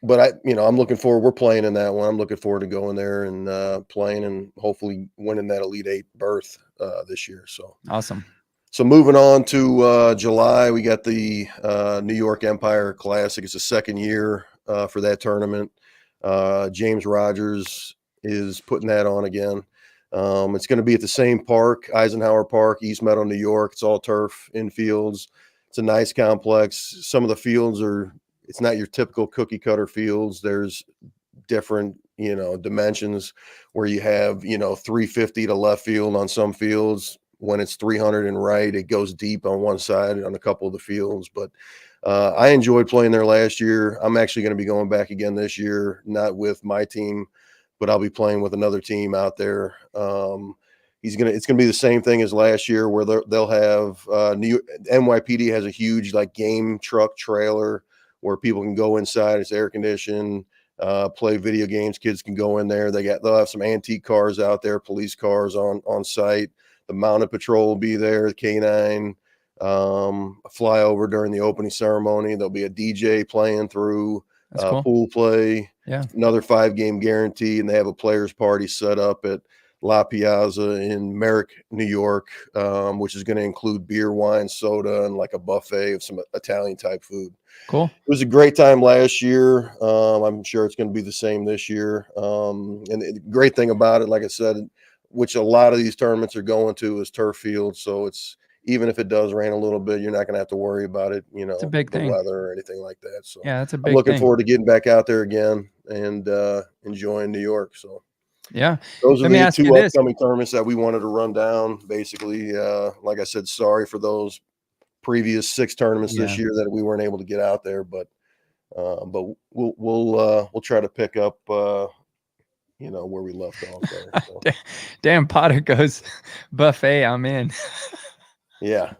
But I'm looking forward. We're playing in that one. I'm looking forward to going there and playing and hopefully winning that Elite Eight berth this year. So awesome. So moving on to July, we got the New York Empire Classic. It's the second year for that tournament. James Rogers is putting that on again. It's going to be at the same park, Eisenhower Park, East Meadow, New York. It's all turf infields. It's a nice complex. Some of the fields it's not your typical cookie cutter fields. There's different, dimensions where you have, 350 to left field on some fields. When it's 300 and right, it goes deep on one side on a couple of the fields. But I enjoyed playing there last year. I'm actually going to be going back again this year, not with my team, but I'll be playing with another team out there. It's going to be the same thing as last year, where they'll have NYPD has a huge game truck trailer where people can go inside. It's air conditioned, play video games. Kids can go in there. They'll have some antique cars out there, police cars on site. The mounted patrol will be there, the K9, a flyover during the opening ceremony. There'll be a DJ playing through, cool. Pool play, another 5-game guarantee, and they have a players party set up at La Piazza in Merrick, New York, which is going to include beer, wine, soda, and like a buffet of some Italian type food. Cool. It was a great time last year. I'm sure it's going to be the same this year. And the great thing about it, like I said, which a lot of these tournaments are going to, is turf field. So it's, even if it does rain a little bit, you're not going to have to worry about it, It's a big the thing. weather or anything like that. So Yeah, that's a I'm big looking thing. forward to getting back out there again and enjoying New York. So yeah, those are let me the ask two you this. upcoming tournaments that we wanted to run down. Basically, like I said, sorry for those previous 6 tournaments this year that we weren't able to get out there, but we'll try to pick up where we left off there. So. Damn, Potter goes buffet. I'm in. Yeah.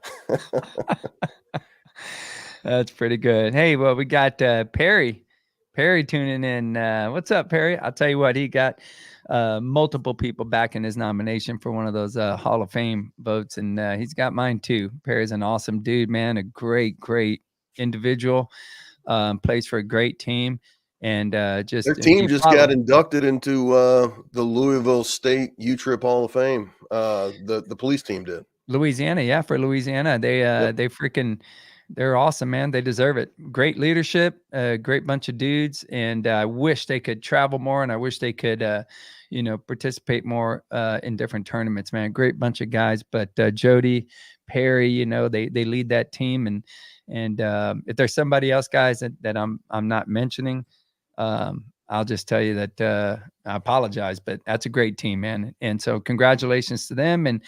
That's pretty good. Hey, well, we got Perry tuning in. What's up, Perry? I'll tell you what, he got multiple people backing his nomination for one of those Hall of Fame votes, and he's got mine too. Perry's an awesome dude, man. A great individual. Plays for a great team, and just their team just got inducted into the Louisville State U-Trip Hall of Fame. The police team did. Louisiana, yeah, for Louisiana, they they're awesome, man. They deserve it. Great leadership, great bunch of dudes, and I wish they could travel more, and I wish they could, participate more in different tournaments, man. Great bunch of guys, but Jody, Perry, they lead that team, and if there's somebody else, guys, that I'm not mentioning, I'll just tell you that I apologize, but that's a great team, man. And so congratulations to them and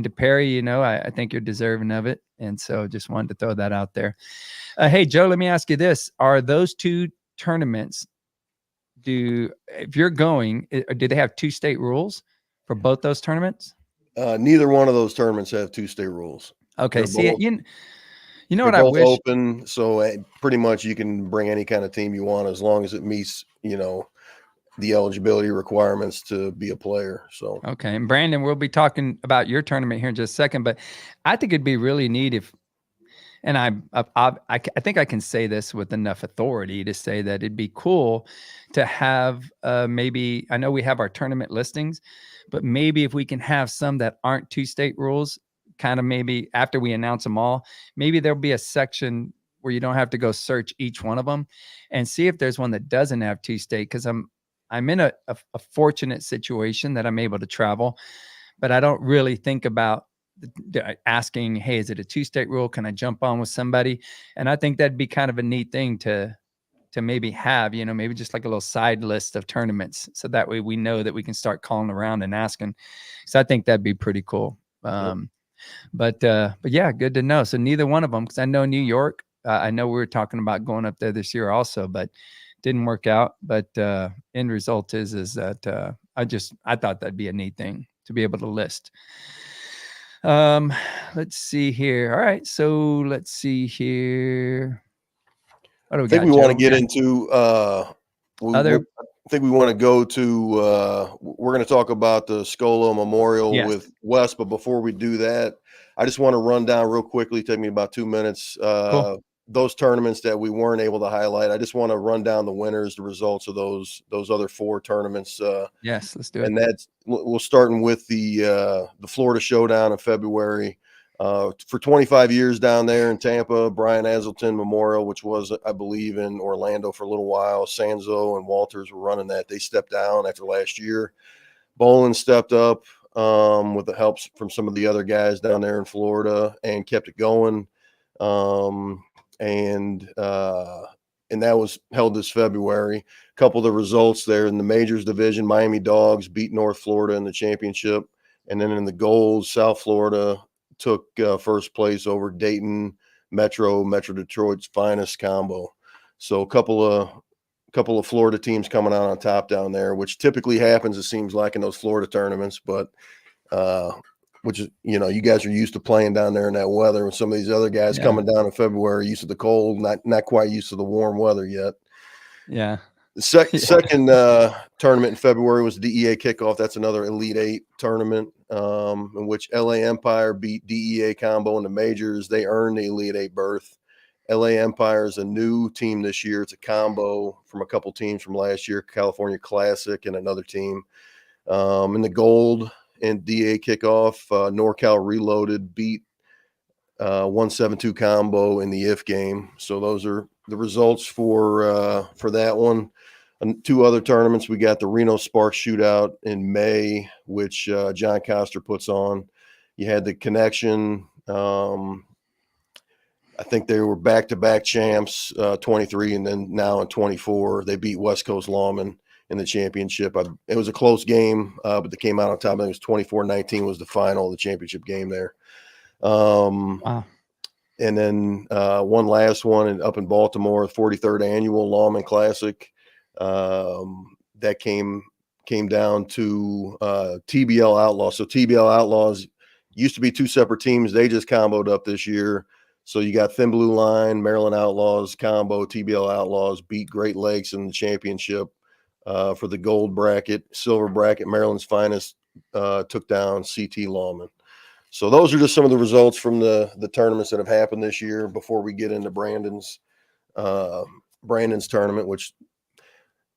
to Perry. I think you're deserving of it. And so just wanted to throw that out there. Hey, Joe, let me ask you this. Are those 2 tournaments, if you're going, do they have 2 state rules for both those tournaments? Neither one of those tournaments have 2 state rules. Okay. They're You know what I wish? Open, so pretty much you can bring any kind of team you want as long as it meets, the eligibility requirements to be a player. So okay, and Brandon, we'll be talking about your tournament here in just a second, but I think it'd be really neat if, and I think I can say this with enough authority to say that it'd be cool to have maybe, I know we have our tournament listings, but maybe if we can have some that aren't 2 state rules, kind of maybe after we announce them all, maybe there'll be a section where you don't have to go search each one of them and see if there's one that doesn't have 2 state. Cause I'm in a fortunate situation that I'm able to travel, but I don't really think about asking, hey, is it a 2 state rule? Can I jump on with somebody? And I think that'd be kind of a neat thing to maybe have, maybe just like a little side list of tournaments. So that way we know that we can start calling around and asking. So I think that'd be pretty cool. But yeah, good to know. So neither one of them, because I know New York, I know we were talking about going up there this year also, but didn't work out. But end result is that I thought that'd be a neat thing to be able to list. Let's see here. All right, so let's see here. What do we I think got, we Joe? want to get into other. I think we want to go to we're going to talk about the Scollo Memorial with Wes, but before we do that, I just want to run down real quickly, take me about 2 minutes. Cool. Those tournaments that we weren't able to highlight. I just want to run down the winners, the results of those other 4 tournaments. Yes, let's do it. And that's we'll starting with the Florida Showdown in February. For 25 years down there in Tampa, Brian Aselton Memorial, which was, I believe, in Orlando for a little while. Sanzo and Walters were running that. They stepped down after last year. Bolin stepped up with the help from some of the other guys down there in Florida and kept it going. And that was held this February. A couple of the results there in the majors division, Miami Dogs beat North Florida in the championship. And then in the goals, South Florida took first place over Dayton Metro Detroit's finest combo. So a couple of Florida teams coming out on top down there, which typically happens, it seems like, in those Florida tournaments, but which is, you guys are used to playing down there in that weather. With some of these other guys coming down in February, used to the cold, not quite used to the warm weather yet. Yeah. The second tournament in February was DEA Kickoff. That's another Elite 8 tournament in which LA Empire beat DEA Combo in the majors. They earned the Elite 8 berth. LA Empire is a new team this year. It's a combo from a couple teams from last year, California Classic and another team. In the gold, and DA kickoff. NorCal Reloaded beat 172 Combo in the IF game. So those are the results for that one. And 2 other tournaments. We got the Reno Sparks Shootout in May, which John Coster puts on. You had the Connection. I think they were back-to-back champs, 23 and then now in 24. They beat West Coast Lawman in the championship. It was a close game, but they came out on top. I think it was 24-19 was the final, the championship game there. Wow. And then one last one up in Baltimore, 43rd annual Lawman Classic. That came down to TBL Outlaws. So TBL Outlaws used to be 2 separate teams. They just comboed up this year. So you got Thin Blue Line, Maryland Outlaws combo, TBL Outlaws beat Great Lakes in the championship for the gold bracket. Silver bracket, Maryland's Finest took down CT Lawman. So those are just some of the results from the tournaments that have happened this year before we get into Brandon's tournament, which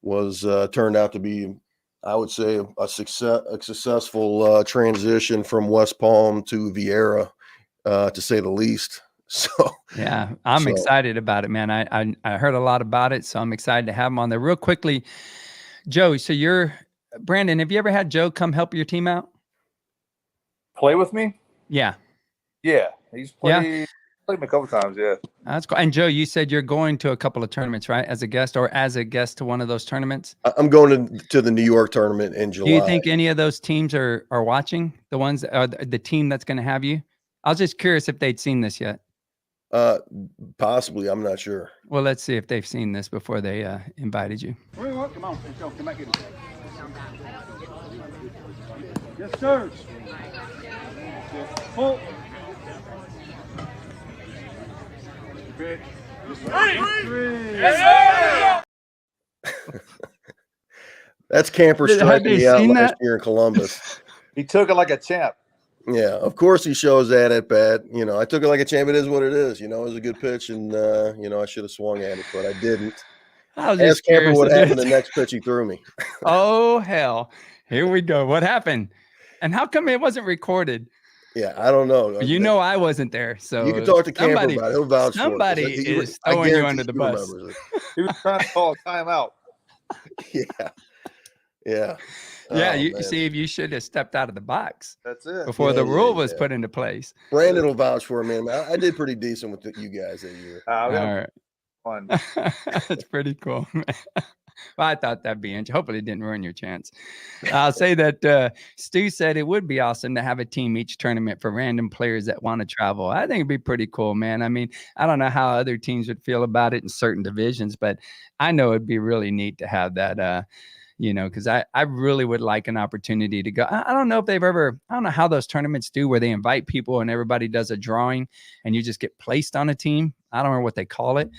was turned out to be, I would say, a successful transition from West Palm to Vieira, to say the least. So yeah, I'm excited about it, man. I heard a lot about it, so I'm excited to have him on there. Real quickly, Joe, so Brandon, have you ever had Joe come help your team out? Play with me? Yeah. Yeah. He's played me a couple times, yeah. That's cool. And Joe, you said you're going to a couple of tournaments, right? As a guest to one of those tournaments? I'm going to the New York tournament in July. Do you think any of those teams are watching? The ones the team that's going to have you? I was just curious if they'd seen this yet. Possibly. I'm not sure. Well, let's see if they've seen this before they invited you. Come on, come back in. Yes, sir. Full. That's camper striking me out last year in Columbus. He took it like a champ. Yeah, of course he shows that at bat. I took it like a champ. It is what it is. It was a good pitch, and I should have swung at it, but I didn't. I was just Ask Camper curious. what happened the next pitch he threw me. Oh hell! Here we go. What happened? And how come it wasn't recorded? Yeah, I don't know. I wasn't there, so you can talk to Camper about it. He'll vouch for it. Somebody is throwing you under the bus. He was trying to call a timeout. Yeah. Yeah, you see, if you should have stepped out of the box. That's it. Before the rule was put into place. Brandon will vouch for me, man. I did pretty decent with you guys that year. All right. Fun. That's pretty cool, man. Well, I thought that'd be interesting. Hopefully it didn't ruin your chance. I'll say that Stu said it would be awesome to have a team each tournament for random players that want to travel. I think it'd be pretty cool, man. I mean, I don't know how other teams would feel about it in certain divisions, but I know it'd be really neat to have that, because I really would like an opportunity to go. I don't know if they've ever, I don't know how those tournaments do where they invite people and everybody does a drawing and you just get placed on a team. I don't know what they call it,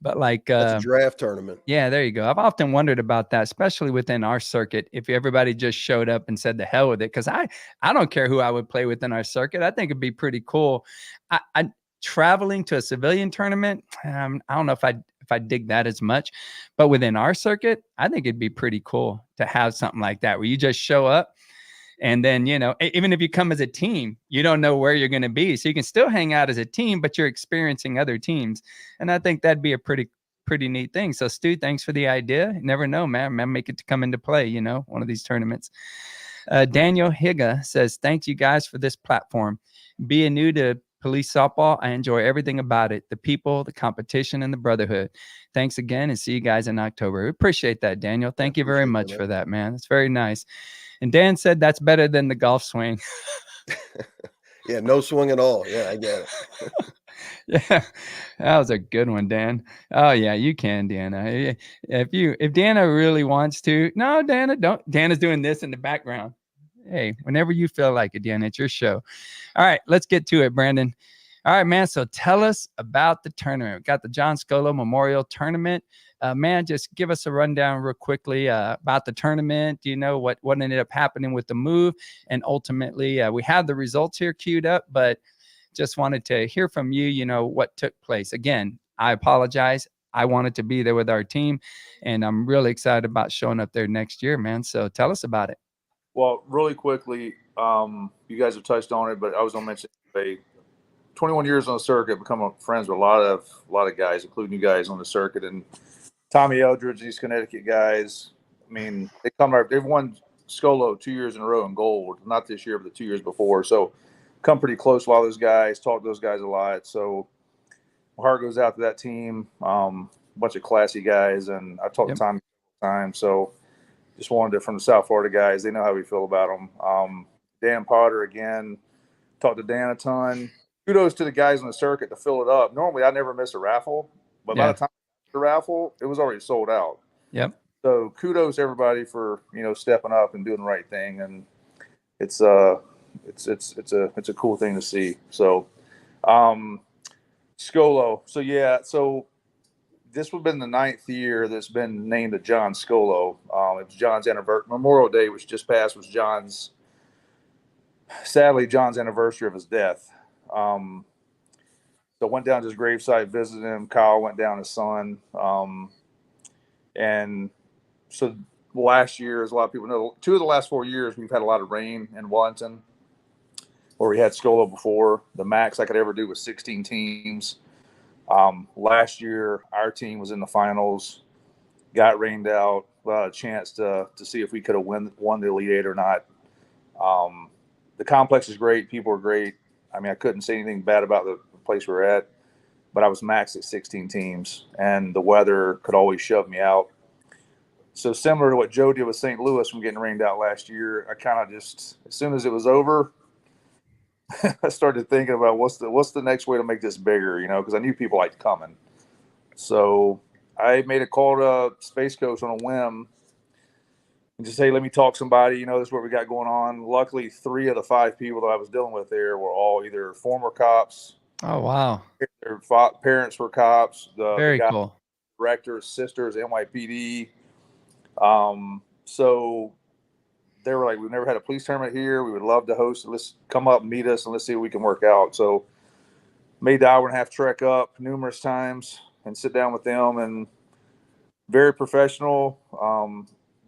but like that's a draft tournament. Yeah, there you go. I've often wondered about that, especially within our circuit. If everybody just showed up and said the hell with it, because I don't care who I would play with in our circuit. I think it'd be pretty cool. I traveling to a civilian tournament, I don't know if I dig that as much, but within our circuit, I think it'd be pretty cool to have something like that where you just show up and then, even if you come as a team, you don't know where you're going to be. So you can still hang out as a team, but you're experiencing other teams. And I think that'd be a pretty neat thing. So Stu, thanks for the idea. You never know, man. Make it to come into play, one of these tournaments. Daniel Higa says, thank you guys for this platform. Being new to police softball, I enjoy everything about it. The people, the competition, and the brotherhood. Thanks again, and see you guys in October. We appreciate that, Daniel. Thank you very much for that, man. It's very nice. And Dan said that's better than the golf swing. Yeah, no swing at all. Yeah, I get it. Yeah, that was a good one, Dan. Oh yeah, you can, Dana. If Dana really wants to. No, Dana, don't. Dana's doing this in the background. Hey, whenever you feel like it, Dana, it's your show. All right, let's get to it, Brandon. All right, man. So tell us about the tournament. We got the John Scollo Memorial Tournament. Man, just give us a rundown real quickly about the tournament. Do you know what ended up happening with the move? And ultimately, we have the results here queued up, but just wanted to hear from you, what took place. Again, I apologize. I wanted to be there with our team, and I'm really excited about showing up there next year, man. So tell us about it. Well, really quickly, You guys have touched on it, but I was going to mention 21 years on the circuit, become friends with a lot of guys, including you guys on the circuit, and Tommy Eldridge, these Connecticut guys. I mean, they've won Scollo 2 years in a row in gold, not this year, but the 2 years before. So come pretty close with all those guys, talk to those guys a lot. So my heart goes out to that team. Bunch of classy guys, and I talked to Tommy all the time. So just wanted to, from the South Florida guys, they know how we feel about them. Dan Potter, again, talked to Dan a ton. Kudos to the guys on the circuit to fill it up. Normally, I never miss a raffle, but by the time the raffle, it was already sold out. Yep. So kudos to everybody for stepping up and doing the right thing, and it's a cool thing to see. So, Scollo. So this would have been the 9th year that's been named a John Scollo. It was John's anniversary. Memorial Day, which just passed, was sadly John's anniversary of his death. So went down to his gravesite, visited him. Kyle went down, his son. And so last year, as a lot of people know, 2 of the last 4 years, we've had a lot of rain in Wellington, where we had Scollo before. The max I could ever do was 16 teams. Last year, our team was in the finals, got rained out, a chance to see if we could have won the Elite Eight or not. The complex is great. People are great. I mean, I couldn't say anything bad about the place we're at, but I was maxed at 16 teams, and the weather could always shove me out. So similar to what Joe did with St. Louis from getting rained out last year, I kind of just, as soon as it was over, I started thinking about what's the next way to make this bigger, because I knew people liked coming. So I made a call to Space Coast on a whim and just say, let me talk to somebody, this is what we got going on. Luckily, 3 of the 5 people that I was dealing with there were all either former cops. Oh, wow. Their parents were cops. Very the guy, cool. Directors, sisters, NYPD. So they were like, we've never had a police tournament here. We would love to host it. Let's come up and meet us, and let's see what we can work out. So made the hour-and-a-half trek up numerous times and sit down with them, and very professional.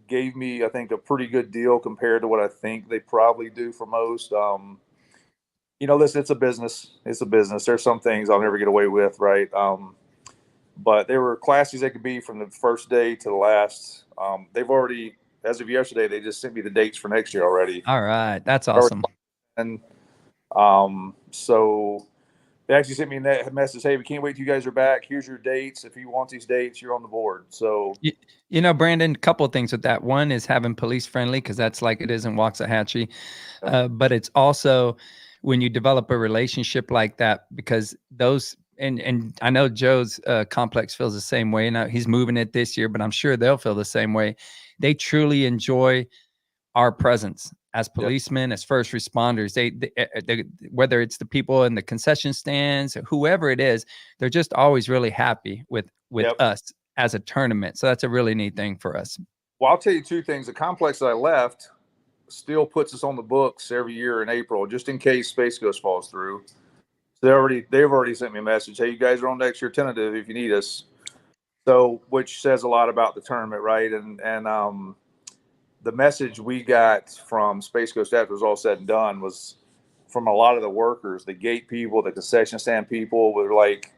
Gave me, I think, a pretty good deal compared to what I think they probably do for most. Listen, it's a business. It's a business. There's some things I'll never get away with, right? But they were classy as they could be from the first day to the last. They've already, as of yesterday, they just sent me the dates for next year already. All right. That's awesome. And so they actually sent me a message, hey, we can't wait till you guys are back. Here's your dates. If you want these dates, you're on the board. So, Brandon, a couple of things with that. One is having police friendly, because that's like it is in Waxahachie. But it's also when you develop a relationship like that, because those, and I know Joe's complex feels the same way. Now he's moving it this year, but I'm sure they'll feel the same way. They truly enjoy our presence as policemen, as first responders. They whether it's the people in the concession stands, whoever it is, they're just always really happy with us as a tournament. So that's a really neat thing for us. Well, I'll tell you 2 things. The complex that I left still puts us on the books every year in April, just in case Space Ghost falls through. So they've already sent me a message. Hey, you guys are on next year tentative if you need us. So, which says a lot about the tournament, right? And the message we got from Space Coast after it was all said and done was from a lot of the workers, the gate people, the concession stand people were like,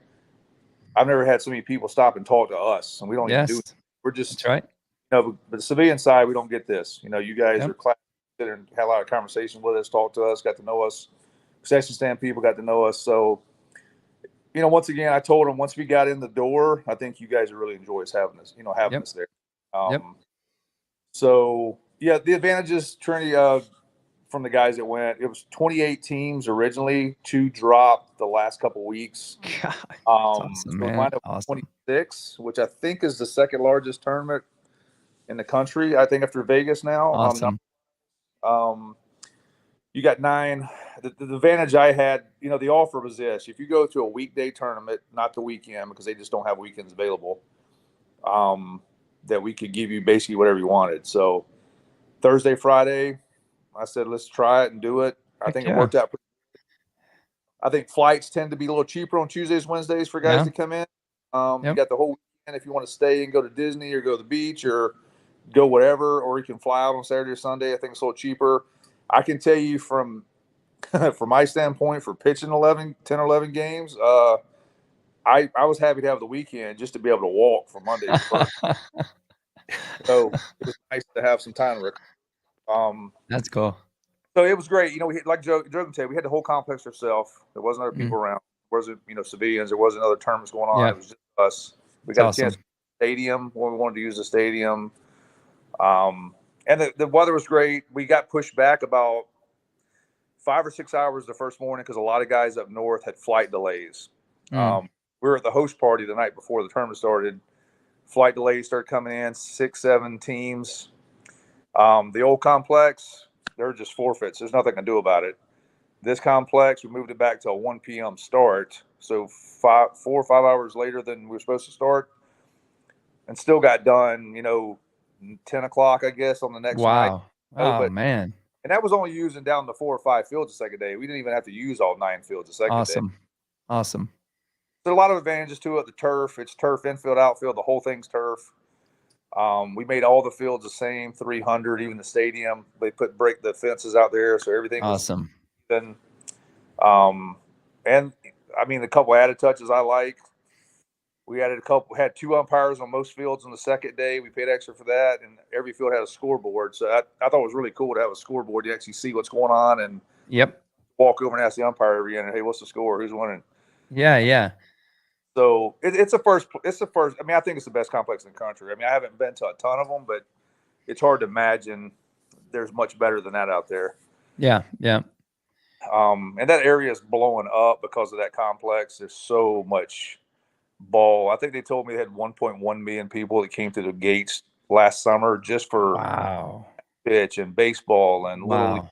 I've never had so many people stop and talk to us, and we don't even do it. We're just, that's right. But the civilian side, we don't get this. You guys are class and had a lot of conversation with us, talked to us, got to know us. Concession stand people got to know us. So, once again, I told them once we got in the door, I think you guys would really enjoy us having us, us there. So, the advantages, Trini, from the guys that went, it was 28 teams originally, 2 dropped the last couple weeks. God, awesome, man. Awesome. 26, which I think is the second largest tournament in the country, I think, after Vegas now. Awesome. You got 9. The advantage I had, the offer was this. If you go to a weekday tournament, not the weekend, because they just don't have weekends available, that we could give you basically whatever you wanted. So Thursday, Friday, I said, let's try it and do it. I think it worked out. I think flights tend to be a little cheaper on Tuesdays, Wednesdays for guys to come in. You got the whole weekend if you want to stay and go to Disney or go to the beach or go whatever, or you can fly out on Saturday or Sunday. I think it's a little cheaper. I can tell you from my standpoint for pitching 10 or 11 games, I was happy to have the weekend just to be able to walk from Monday to Friday. So it was nice to have some time to recover. That's cool. So it was great. Like Joe said, we had the whole complex ourselves. There wasn't other people around. There wasn't, civilians. There wasn't other tournaments going on. Yeah. It was just us. We It's got awesome. a chance to stadium when we wanted to use the stadium. And the weather was great. We got pushed back about 5 or 6 hours the first morning because a lot of guys up north had flight delays. We were at the host party the night before the tournament started. Flight delays started coming in, 6, 7 teams. The old complex, they're just forfeits. There's nothing I can do about it. This complex, we moved it back to a 1 p.m. start. So 4 or 5 hours later than we were supposed to start, and still got done, 10 o'clock, I guess, on the next night. Wow. Oh, man. And that was only using down to 4 or 5 fields the second day. We didn't even have to use all 9 fields the second day. Awesome. There's a lot of advantages to it. The turf, it's turf infield, outfield. The whole thing's turf. We made all the fields the same, 300, even the stadium. They break the fences out there, so everything Awesome. was even. And I mean, a couple added touches I like. We had 2 umpires on most fields on the second day. We paid extra for that, and every field had a scoreboard. So I thought it was really cool to have a scoreboard. You actually see what's going on and walk over and ask the umpire every inning, hey, what's the score? Who's winning? Yeah. So it's the first. I mean, I think it's the best complex in the country. I mean, I haven't been to a ton of them, but it's hard to imagine there's much better than that out there. Yeah. And that area is blowing up because of that complex. There's so much ball. I think they told me they had 1.1 million people that came to the gates last summer just for pitch and baseball and little league.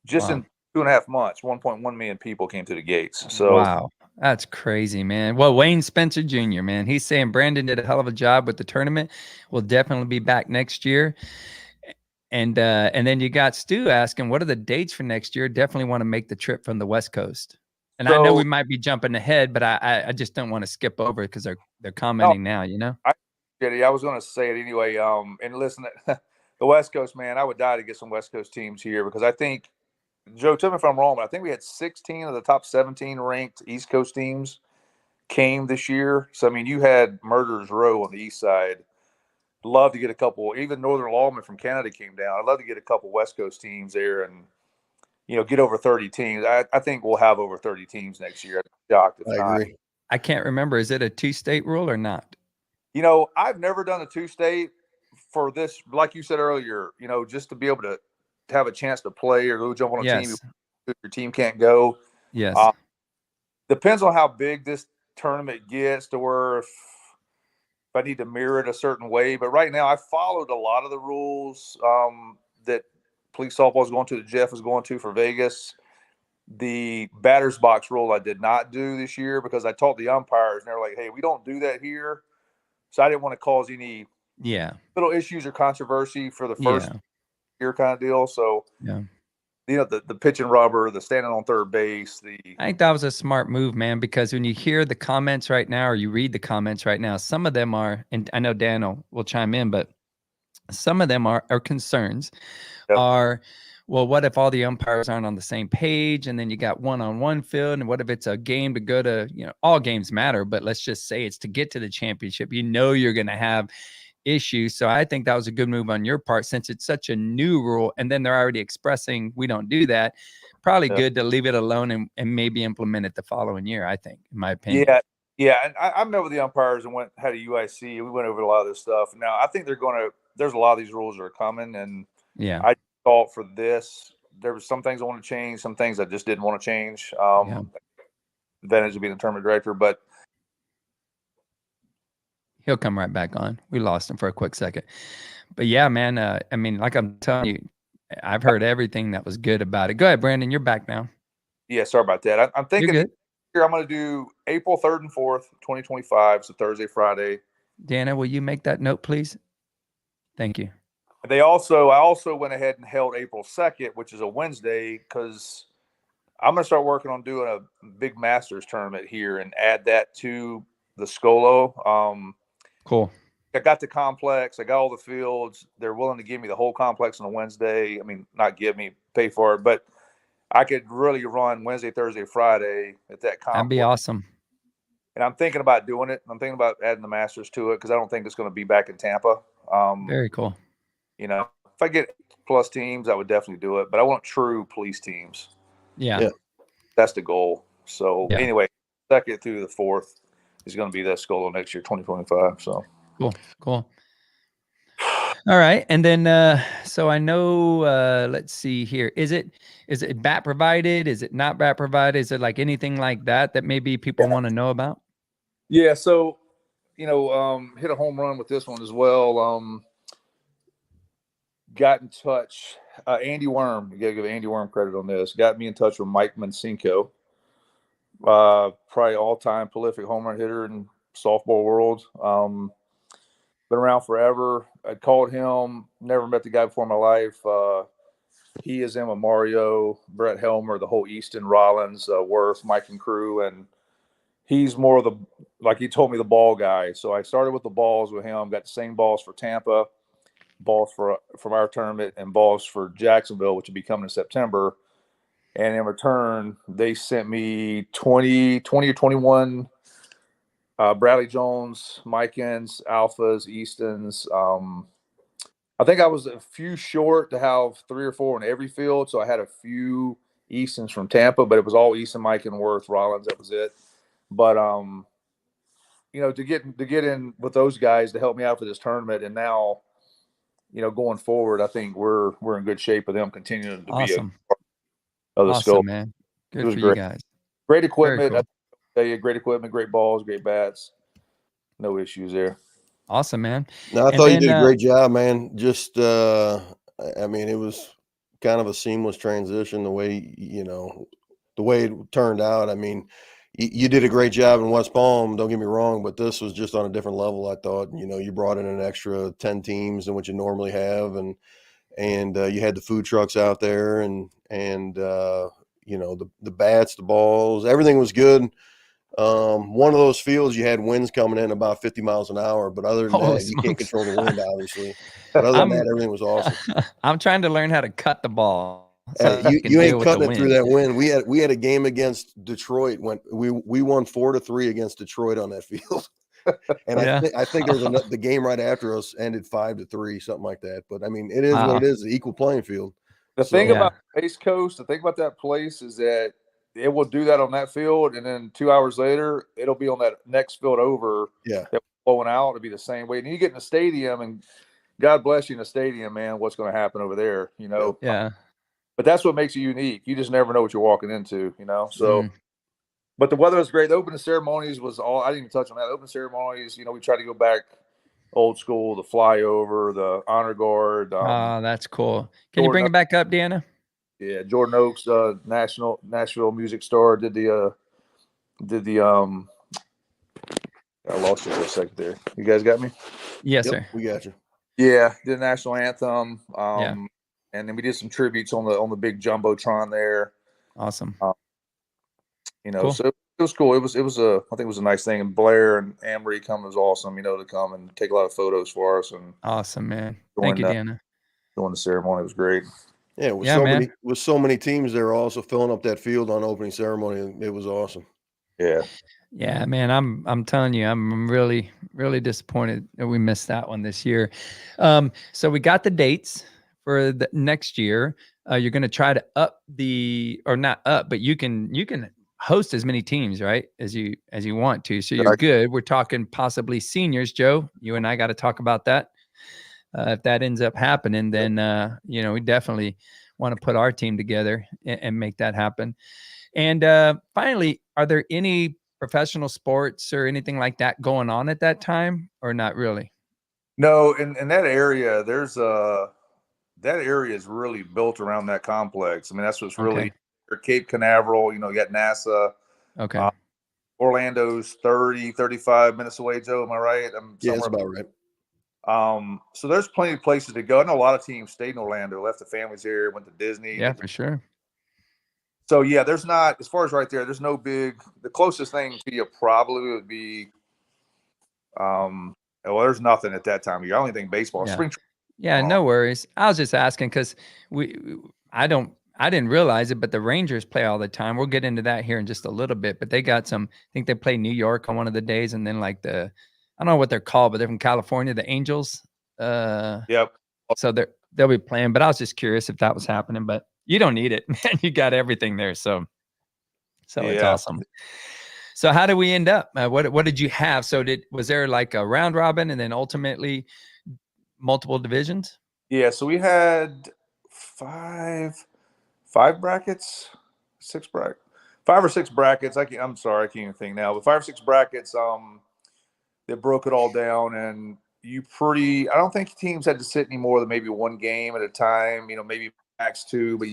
Just in 2.5 months, 1.1 million people came to the gates. So wow, that's crazy, man. Well, Wayne Spencer Jr., man, he's saying Brandon did a hell of a job with the tournament. We'll definitely be back next year. And then you got Stu asking, what are the dates for next year? Definitely want to make the trip from the West Coast. And I know we might be jumping ahead, but I just don't want to skip over because they're commenting now, I was going to say it anyway. And listen, the West Coast, man, I would die to get some West Coast teams here because I think, Joe, tell me if I'm wrong, but I think we had 16 of the top 17 ranked East Coast teams came this year. So, I mean, you had Murderers Row on the east side. Love to get a couple, even Northern Lawmen from Canada came down. I'd love to get a couple West Coast teams there and, get over 30 teams. I think we'll have over 30 teams next year. I'm shocked if not. Agree. I can't remember. Is it a 2-state rule or not? I've never done a 2-state for this, like you said earlier, just to be able to have a chance to play or go jump on a team if your team can't go. Yes. Depends on how big this tournament gets to where if I need to mirror it a certain way. But right now I followed a lot of the rules that police softball is going to, the Jeff is going to for Vegas. The batter's box rule I did not do this year because I told the umpires and they're like, hey, we don't do that here. So I didn't want to cause any little issues or controversy for the first year kind of deal. So, the pitching rubber, the standing on third base. I think that was a smart move, man, because when you hear the comments right now or you read the comments right now, some of them are, and I know Dan will chime in, but some of them are concerns are, well, what if all the umpires aren't on the same page and then you got one-on-one field? And what if it's a game to go to, all games matter, but let's just say it's to get to the championship. You're going to have issues. So I think that was a good move on your part since it's such a new rule. And then they're already expressing we don't do that. Probably good to leave it alone and maybe implement it the following year, I think, in my opinion. Yeah. And I met with the umpires and had a UIC. We went over a lot of this stuff. Now, I think there's a lot of these rules that are coming. And I thought for this, there was some things I want to change, some things I just didn't want to change. Advantage of being the tournament director, but he'll come right back on. We lost him for a quick second. But yeah, man, I mean, like I'm telling you, I've heard everything that was good about it. Go ahead, Brandon. You're back now. Yeah, sorry about that. I'm thinking here I'm going to do April 3rd and 4th, 2025. So Thursday, Friday. Dana, will you make that note, please? Thank you. I also went ahead and held April 2nd, which is a Wednesday, because I'm going to start working on doing a big Masters tournament here and add that to the Scollo. Cool. I got the complex. I got all the fields. They're willing to give me the whole complex on a Wednesday. I mean, not give me, pay for it, but I could really run Wednesday, Thursday, Friday at that That'd be complex. awesome. And I'm thinking about doing it. I'm thinking about adding the Masters to it because I don't think it's going to be back in Tampa. Very cool. You know, if I get plus teams, I would definitely do it. But I want true police teams. Yeah. That's the goal. So Yeah. anyway, 2nd through the 4th is going to be that Scollo next year, 2025. So cool. All right. And then so I know let's see here. Is it bat provided? Is it not bat provided? Is it like anything like that maybe people want to know about? Yeah, so hit a home run with this one as well. Got in touch. Andy Worm, you gotta give Andy Worm credit on this. Got me in touch with Mike Mancinko, probably all-time prolific home run hitter in softball world. Been around forever. I called him. Never met the guy before in my life. He is Emma Mario, Brett Helmer, the whole Easton, Rollins, Worth, Mike and crew, and he's more of the, like he told me, the ball guy. So I started with the balls with him. Got the same balls for Tampa, balls from our tournament, and balls for Jacksonville, which will be coming in September. And in return, they sent me 20 or 21 Bradley Jones, Mikens, Alphas, Eastons. I think I was a few short to have 3 or 4 in every field. So I had a few Eastons from Tampa, but it was all Easton, Mike, and Worth, Rollins. That was it. But to get in with those guys to help me out for this tournament, and now, going forward, I think we're in good shape with them continuing to be a part of the scope. Man. Good it was for great. you guys. Great equipment. Cool. I tell you, great equipment, great balls, great bats. No issues there. Awesome, man. No, I thought you did a great job, man. Just, I mean, it was kind of a seamless transition the way it turned out. I mean, you did a great job in West Palm, don't get me wrong, but this was just on a different level. I thought, you brought in an extra 10 teams than what you normally have. And you had the food trucks out there and the bats, the balls, everything was good. One of those fields you had winds coming in about 50 miles an hour, but other than that, you can't control the wind, obviously. But other than that, everything was awesome. I'm trying to learn how to cut the ball. So you ain't cutting it through that wind. We had a game against Detroit when we won 4-3 against Detroit on that field. And I think there was the game right after us ended 5-3, something like that. But I mean, it is what it is, the equal playing field. The thing about East Coast, the thing about that place is that it will do that on that field, and then 2 hours later, it'll be on that next field over. Yeah, that blowing out. It'll be the same way. And you get in the stadium, and God bless you in the stadium, man. What's going to happen over there? Yeah. But that's what makes it unique. You just never know what you're walking into. So. But the weather was great. The opening ceremonies was all. I didn't even touch on that. Opening ceremonies. We tried to go back old school, the flyover, the honor guard. That's cool. Can you bring it back up, Deanna? Yeah, Jordan Oaks, Nashville music star, did the I lost you for a second there. You guys got me? Yes, sir. We got you. Yeah, did the national anthem. And then we did some tributes on the big jumbotron there. Awesome. Cool. So it was cool. It was I think it was a nice thing. And Blair and Amory coming was awesome. To come and take a lot of photos for us. And awesome, man. Thank you, Deanna. Doing the ceremony was great. Yeah, with so many teams there also filling up that field on opening ceremony. It was awesome. Yeah, man. I'm telling you, I'm really, really disappointed that we missed that one this year. So we got the dates for the next year. You're going to try to not up, but you can host as many teams, right, as you want to. So you're good. We're talking possibly seniors, Joe. You and I got to talk about that. If that ends up happening, then we definitely want to put our team together and make that happen. And finally, are there any professional sports or anything like that going on at that time, or not really? No, in that area, there's that area is really built around that complex. I mean, that's what's really Cape Canaveral. You got NASA. Okay. Orlando's 35 minutes away, Joe. Am I right? Yeah, that's about right. So there's plenty of places to go. I know a lot of teams stayed in Orlando, left the families here, went to Disney. Yeah, for sure. So yeah, there's not, as far as right there, there's no big. The closest thing to you probably would be Well, there's nothing at that time of year. I only think baseball. Yeah. Spring. Yeah, no worries. I was just asking because I didn't realize it, but the Rangers play all the time. We'll get into that here in just a little bit, but they got some, I think they play New York on one of the days, and then like I don't know what they're called, but they're from California, the Angels. Yep. So they'll be playing, but I was just curious if that was happening, but you don't need it, man. You got everything there. So it's awesome. So how did we end up? What did you have? So was there like a round robin and then ultimately multiple divisions? Yeah. So we had five brackets, 5 or 6 brackets. I'm sorry, I can't even think now, but 5 or 6 brackets. That broke it all down, and I don't think teams had to sit any more than maybe 1 game at a time. Maybe max 2, but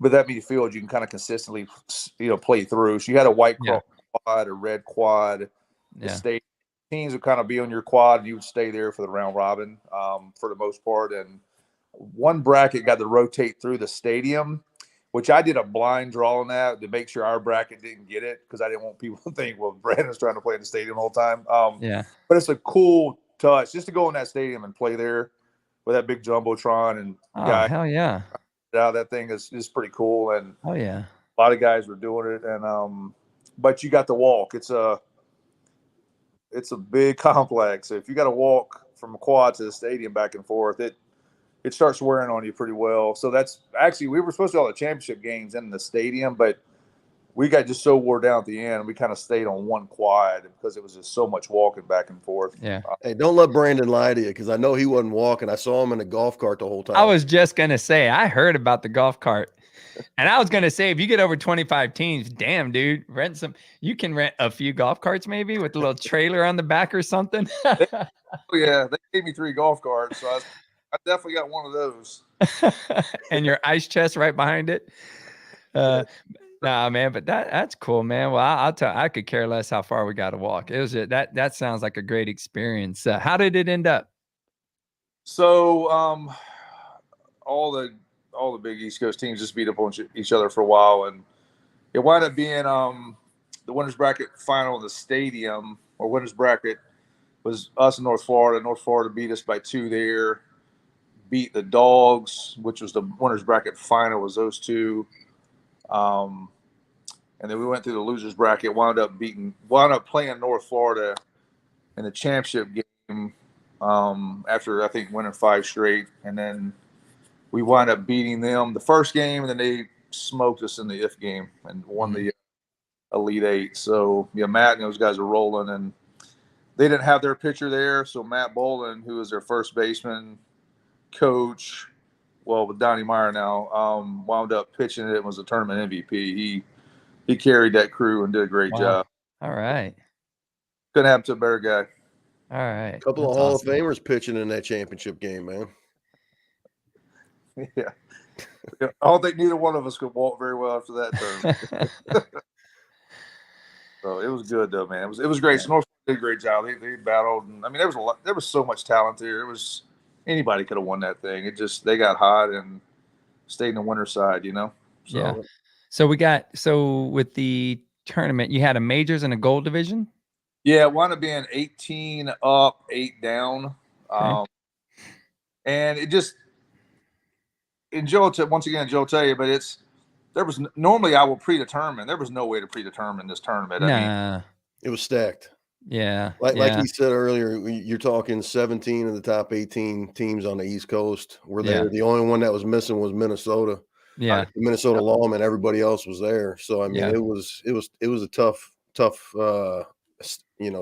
with that many fields, you can kind of consistently, play through. So you had a white quad, a red quad. The state teams would kind of be on your quad, and you would stay there for the round robin for the most part. And one bracket got to rotate through the stadium, which I did a blind draw on that to make sure our bracket didn't get it, because I didn't want people to think, well, Brandon's trying to play in the stadium the whole time. But it's a cool touch just to go in that stadium and play there with that big jumbotron and hell yeah. That thing is pretty cool, and a lot of guys were doing it, and but you got to walk. It's a big complex. If you got to walk from a quad to the stadium back and forth, it starts wearing on you pretty well. So that's actually, we were supposed to have all the championship games in the stadium, but we got just so wore down at the end. We kind of stayed on one quad because it was just so much walking back and forth. Yeah. Hey, don't let Brandon lie to you, because I know he wasn't walking. I saw him in a golf cart the whole time. I was just going to say, I heard about the golf cart. And I was going to say, if you get over 25 teams, damn, dude, you can rent a few golf carts maybe with a little trailer on the back or something. Yeah, they gave me 3 golf carts, so I definitely got one of those. And your ice chest right behind it. Nah, man, but that's cool, man. Well, I'll tell. I could care less how far we got to walk. It was that sounds like a great experience. How did it end up? So, all the big East Coast teams just beat up on each other for a while, and it wound up being the winners bracket final in the stadium, or winners bracket was us in North Florida. North Florida beat us by 2 there. Beat the Dogs, which was the winners bracket final, was those 2. And then we went through the losers bracket, wound up playing North Florida in the championship game after, I think, winning 5 straight. And then we wound up beating them the first game, and then they smoked us in the IF game and won the Elite 8. So, Matt and those guys are rolling, and they didn't have their pitcher there. So Matt Bolin, who was their first baseman coach, with Donnie Meyer now, wound up pitching it and was a tournament MVP. He carried that crew and did a great job. All right. Couldn't happen to a better guy. All right. A couple of Hall of Famers pitching in that championship game, man. Yeah. I don't think neither one of us could walk very well after that tournament. So it was good though, man. It was great. Yeah. So North did a great job. They battled, and I mean there was so much talent there. It was anybody could have won that thing. They got hot and stayed in the winner's side, So. Yeah. So with the tournament, you had a majors and a gold division? Yeah, it wound up being 18 up, 8 down. Okay. And it just, and Joe will tell you, but normally I will predetermine. There was no way to predetermine this tournament. Nah. I mean, it was stacked. Yeah. Like you said earlier, you're talking 17 of the top 18 teams on the East Coast were there. Yeah. The only one that was missing was Minnesota. Yeah. The Minnesota Lawmen, everybody else was there. So I mean, it was a tough,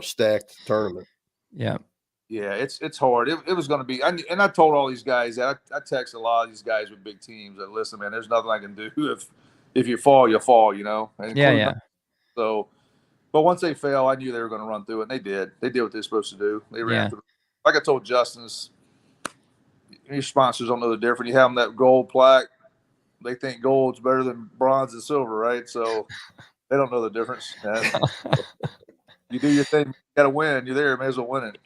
stacked tournament. Yeah. Yeah, it's hard. It was going to be, and I told all these guys that I text a lot of these guys with big teams that, listen, man, there's nothing I can do. If you fall, you fall, And yeah. So, but once they fell, I knew they were going to run through it, and they did. They did what they're supposed to do. They ran through. Like I told Justin, your sponsors don't know the difference. You have them that gold plaque. They think gold's better than bronze and silver, right? So they don't know the difference. You do your thing, you got to win. You're there, may as well win it.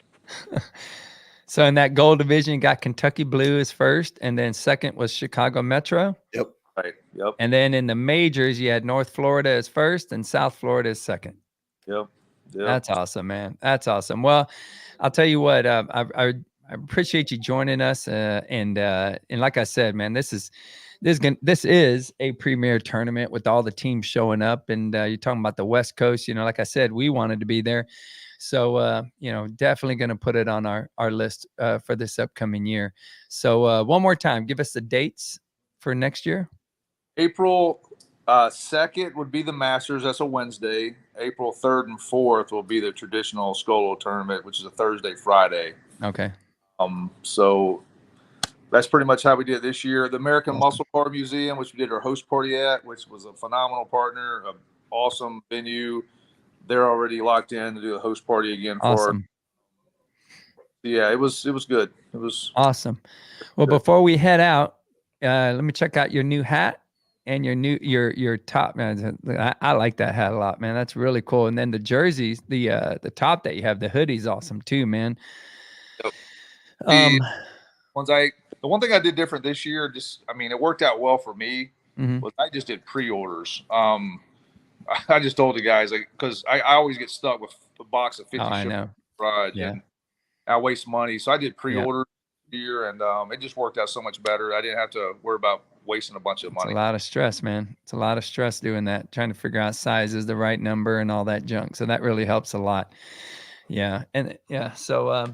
So in that gold division, you got Kentucky Blue as first, and then second was Chicago Metro. Yep. Right. Yep. And then in the majors, you had North Florida as first and South Florida as second. Yep. Yeah. That's awesome, man. That's awesome. Well, I'll tell you what, I appreciate you joining us. And like I said, man, this is a premier tournament with all the teams showing up. And you're talking about the West Coast. Like I said, we wanted to be there. So, definitely going to put it on our list for this upcoming year. So one more time, give us the dates for next year. April 2nd would be the Masters. That's a Wednesday. April 3rd and 4th will be the traditional Scollo tournament, which is a Thursday, Friday. Okay. So that's pretty much how we did it this year. The American Muscle Car Museum, which we did our host party at, which was a phenomenal partner, an awesome venue. They're already locked in to do the host party again for. Awesome. Yeah, it was good. It was awesome. Well, before we head out, let me check out your new hat and your top, man. I like that hat a lot, man. That's really cool. And then the jerseys, the top that you have, the hoodie's awesome too, man. The one thing I did different this year, it worked out well for me. Was I just did pre-orders. I just told the guys, because I always get stuck with a box of 50 I know. And I waste money. So I did pre-orders here, and it just worked out so much better. I didn't have to worry about wasting a bunch of money. It's a lot of stress, man. It's a lot of stress doing that, trying to figure out sizes, the right number, and all that junk. So that really helps a lot. Yeah. And so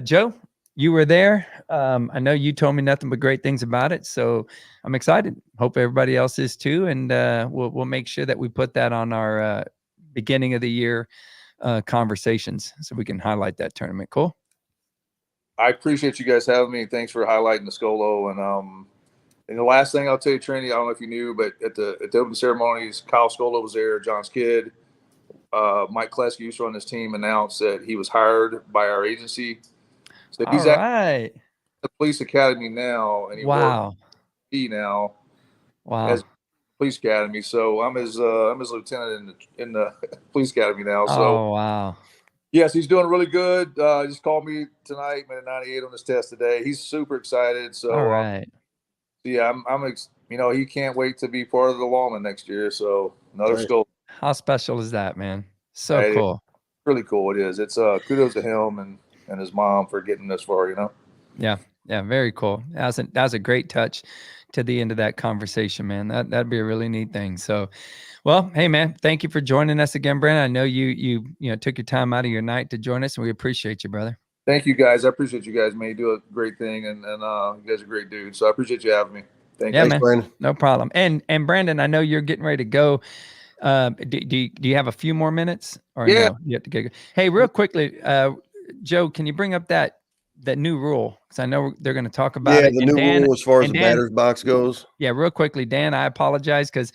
Joe, you were there. I know you told me nothing but great things about it. So I'm excited. Hope everybody else is too. And we'll make sure that we put that on our beginning of the year conversations so we can highlight that tournament. Cool. I appreciate you guys having me. Thanks for highlighting the Scollo. And the last thing I'll tell you, Trini, I don't know if you knew, but at the open ceremonies, Kyle Scollo was there, John's kid. Mike Kleske used to run his team, announced that he was hired by our agency. So he's at the police academy now, and he works now as police academy. So I'm his lieutenant in the police academy now. So yes, he's doing really good. Just called me tonight, made a 98 on his test today. He's super excited. So he can't wait to be part of the Lawman next year. So another school. How special is that, man? So cool. Really cool. It is. It's kudos to him and his mom for getting this far, Yeah. Very cool. That was a great touch to the end of that conversation, man. That'd be a really neat thing. So, well, hey man, thank you for joining us again, Brandon. I know you took your time out of your night to join us, and we appreciate you, brother. Thank you guys. I appreciate you guys, man. You do a great thing, and you guys are great dudes. So I appreciate you having me. Thank you. Man. Brandon. No problem. And Brandon, I know you're getting ready to go. Do you have a few more minutes, or no? You have to get. Hey, real quickly, Joe, can you bring up that new rule? Because I know they're going to talk about it. The new rule as far as the batter's box goes. Yeah, real quickly, Dan, I apologize because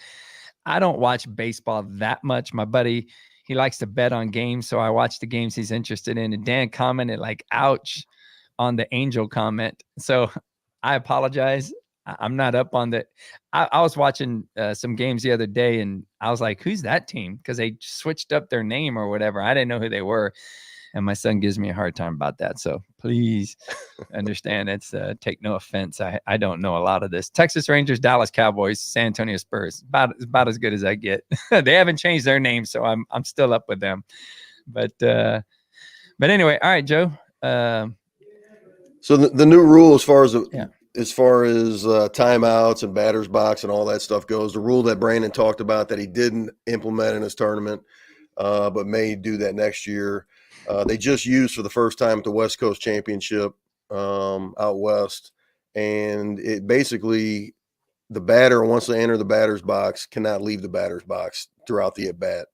I don't watch baseball that much. My buddy, he likes to bet on games, so I watch the games he's interested in. And Dan commented like, ouch, on the Angel comment. So I apologize. I'm not up on that. I was watching some games the other day, and I was like, who's that team? Because they switched up their name or whatever. I didn't know who they were. And my son gives me a hard time about that. So please understand, it's take no offense. I don't know a lot of this. Texas Rangers, Dallas Cowboys, San Antonio Spurs, about as good as I get. They haven't changed their name, so I'm still up with them. But anyway, all right, Joe. So the new rule as far as timeouts and batter's box and all that stuff goes, the rule that Brandon talked about that he didn't implement in his tournament, but may do that next year. They just used for the first time at the West Coast Championship out west, and it basically, the batter, once they enter the batter's box, cannot leave the batter's box throughout the at bat.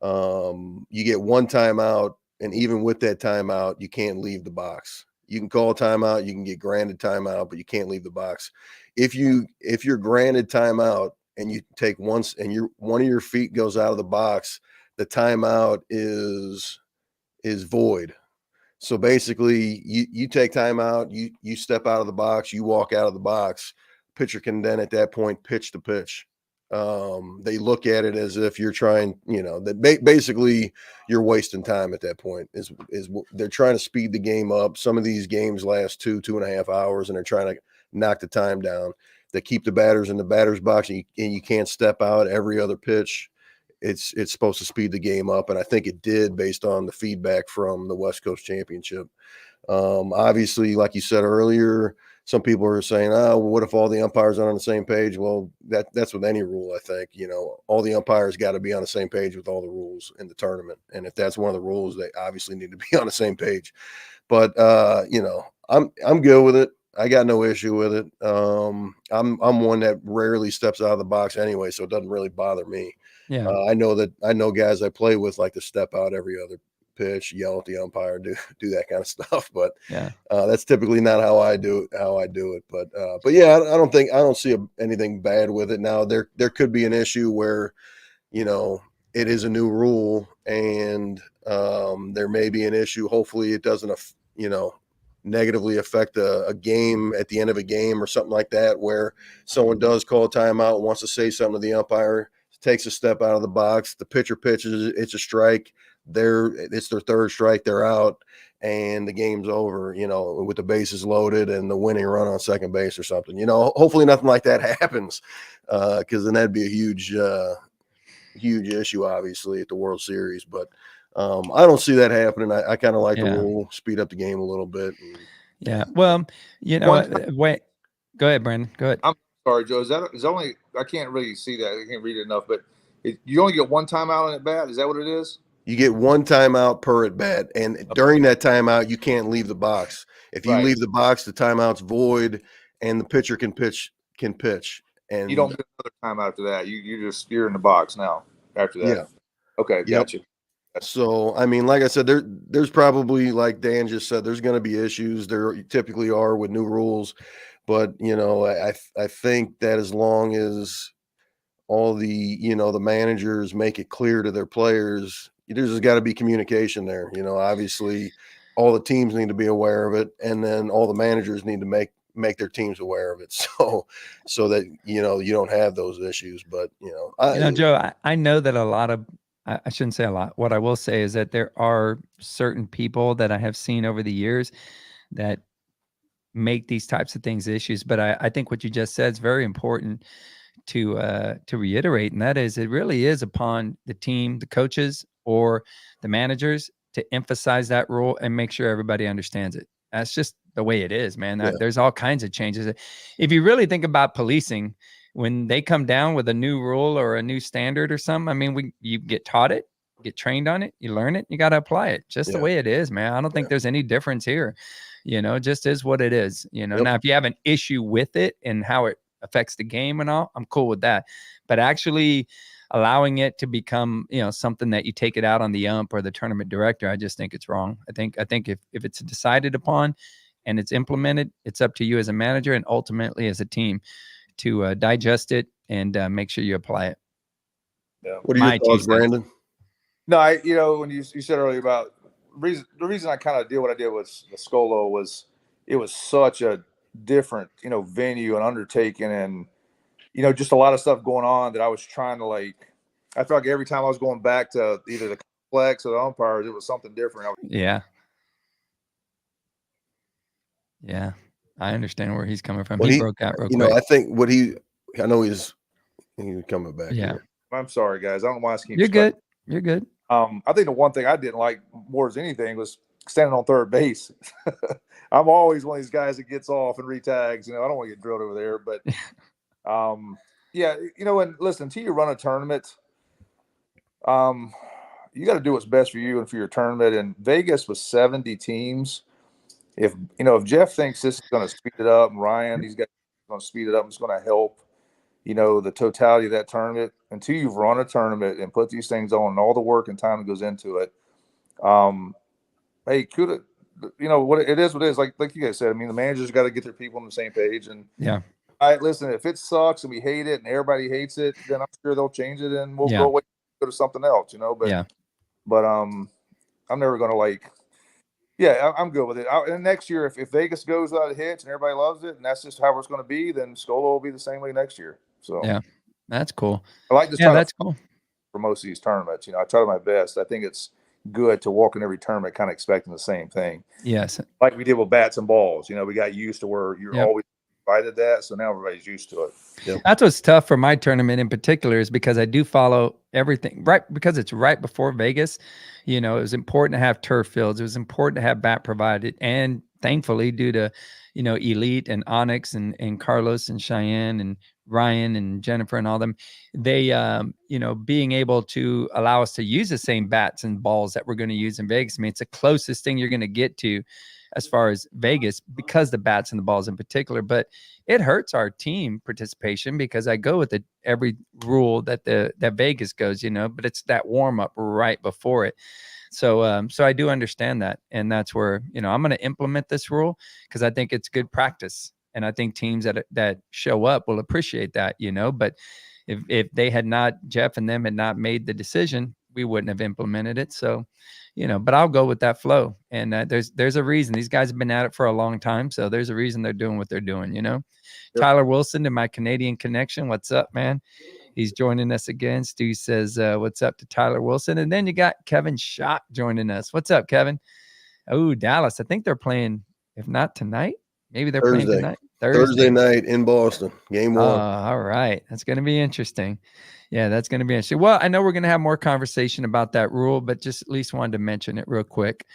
You get one timeout, and even with that timeout, you can't leave the box. You can call a timeout, you can get granted timeout, but you can't leave the box. If you're granted timeout and you take once and one of your feet goes out of the box, the timeout is void. So basically you take time out, you step out of the box, you walk out of the box, pitcher can then at that point pitch the pitch. They look at it as if you're trying, basically you're wasting time at that point. Is they're trying to speed the game up. Some of these games last 2.5 hours, and they're trying to knock the time down. They keep the batters in the batter's box, and you can't step out every other pitch. it's supposed to speed the game up, and I think it did based on the feedback from the West Coast Championship. Obviously, like you said earlier, some people are saying, "Oh, well, what if all the umpires aren't on the same page?" Well, that's with any rule. I think all the umpires got to be on the same page with all the rules in the tournament, and if that's one of the rules, they obviously need to be on the same page. But I'm good with it. I got no issue with it. I'm one that rarely steps out of the box anyway, so it doesn't really bother me. Yeah. I know guys I play with like to step out every other pitch, yell at the umpire, do that kind of stuff. But Yeah. that's typically not how I do it. But yeah, I don't see anything bad with it. Now there could be an issue where, it is a new rule, and there may be an issue. Hopefully it doesn't, negatively affect a game at the end of a game or something like that, where someone does call a timeout, wants to say something to the umpire, takes a step out of the box, the pitcher pitches, it's a strike, it's their third strike, they're out, and the game's over, with the bases loaded and the winning run on second base or something. Hopefully nothing like that happens, because then that'd be a huge issue, obviously, at the World Series. But I don't see that happening. I kind of like the rule, speed up the game a little bit. Yeah. Well, wait. Go ahead, Brandon. Go ahead. I'm sorry, Joe. Is only I can't really see that. I can't read it enough. But you only get one timeout on at bat. Is that what it is? You get one timeout per at bat, and during that timeout, you can't leave the box. If you leave the box, the timeout's void, and the pitcher can pitch. And you don't get another timeout after that. You're in the box now after that. Yeah. Okay, gotcha. So, I mean, like I said, there's probably, like Dan just said, there's going to be issues. There typically are with new rules, but I think that as long as all the the managers make it clear to their players, there's got to be communication there. Obviously, all the teams need to be aware of it, and then all the managers need to make their teams aware of it, so that you don't have those issues. But Joe, I know that a lot of, I shouldn't say a lot. What I will say is that there are certain people that I have seen over the years that make these types of things issues. But I think what you just said is very important to reiterate, and that is, it really is upon the team, the coaches, or the managers to emphasize that rule and make sure everybody understands it. That's just the way it is, man. There's all kinds of changes. If you really think about policing, when they come down with a new rule or a new standard or something, I mean, you get taught it, get trained on it, you learn it, you got to apply it. Just the way it is, man. I don't think there's any difference here. Just is what it is. Now, if you have an issue with it and how it affects the game and all, I'm cool with that. But actually allowing it to become, something that you take it out on the ump or the tournament director, I just think it's wrong. I think if it's decided upon and it's implemented, it's up to you as a manager and ultimately as a team to digest it and make sure you apply it. Yeah. What are your thoughts, Brandon? No, when you said earlier about the reason I kind of did what I did with Scollo was it was such a different, venue and undertaking, and just a lot of stuff going on that I was trying to I felt like every time I was going back to either the complex or the umpires, it was something different. Yeah. I understand where he's coming from. Well, he broke out real quick. I think I know he's coming back. Yeah. Here. I'm sorry, guys. I don't want to keep. You're good. You're good. I think the one thing I didn't like more than anything was standing on third base. I'm always one of these guys that gets off and retags. I don't want to get drilled over there, but and listen, until you run a tournament, you got to do what's best for you and for your tournament. And Vegas was 70 teams. If Jeff thinks this is going to speed it up, and Ryan, he's going to speed it up, and it's going to help, the totality of that tournament. Until you've run a tournament and put these things on and all the work and time that goes into it, hey, kudos. What it is, like you guys said. I mean, the managers got to get their people on the same page. And listen, if it sucks and we hate it and everybody hates it, then I'm sure they'll change it and we'll go to something else. But I'm never going to I'm good with it. And next year, if Vegas goes without a hitch and everybody loves it, and that's just how it's going to be, then Scollo will be the same way next year. So that's cool. I like this. That's cool for most of these tournaments. I try my best. I think it's good to walk in every tournament kind of expecting the same thing. Yes. Like we did with bats and balls. We got used to where you're always invited that, so now everybody's used to it. Yep. That's what's tough for my tournament in particular, is because I do follow everything right, because it's right before Vegas. You know, it was important to have turf fields. It was important to have bat provided. And thankfully, due to, you know, Elite and Onyx and Carlos and Cheyenne and Ryan and Jennifer and all them, they, you know, being able to allow us to use the same bats and balls that we're going to use in Vegas. I mean, it's the closest thing you're going to get to as far as Vegas, because the bats and the balls in particular. But it hurts our team participation because I go with every rule that that Vegas goes, you know, but it's that warm up right before it. So so I do understand that, and that's where, you know, I'm going to implement this rule because I think it's good practice, and I think teams that show up will appreciate that, you know. But if they had not, Jeff and them had not made the decision, we wouldn't have implemented it. So, you know, but I'll go with that flow. And there's a reason. These guys have been at it for a long time, so there's a reason they're doing what they're doing, you know. Yep. Tyler Wilson, to my Canadian connection, what's up, man? He's joining us again. Stu says, what's up to Tyler Wilson? And then you got Kevin Schott joining us. What's up, Kevin? Oh, Dallas. I think they're playing, if not tonight, maybe they're playing tonight. Thursday night in Boston, game 1. All right. That's going to be interesting. Yeah, that's going to be interesting. Well, I know we're going to have more conversation about that rule, but just at least wanted to mention it real quick.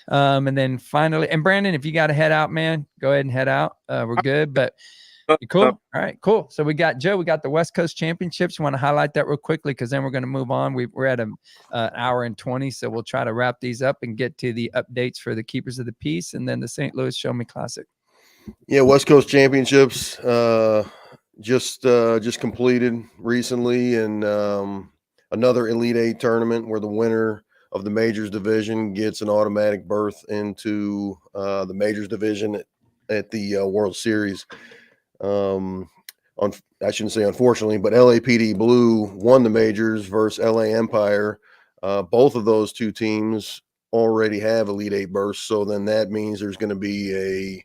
And then finally, and Brandon, if you got to head out, man, go ahead and head out. We're good, but you cool. All right, cool. So we got Joe, we got the West Coast Championships. You want to highlight that real quickly, because then we're going to move on. We're at an hour and 20, so we'll try to wrap these up and get to the updates for the Keepers of the Peace and then the St. Louis Show Me Classic. Yeah, West Coast Championships just completed recently, and another Elite Eight tournament where the winner of the Majors division gets an automatic berth into the Majors division at the World Series. I shouldn't say unfortunately, but LAPD Blue won the Majors versus LA Empire. Both of those two teams already have Elite Eight berths, so then that means there's going to be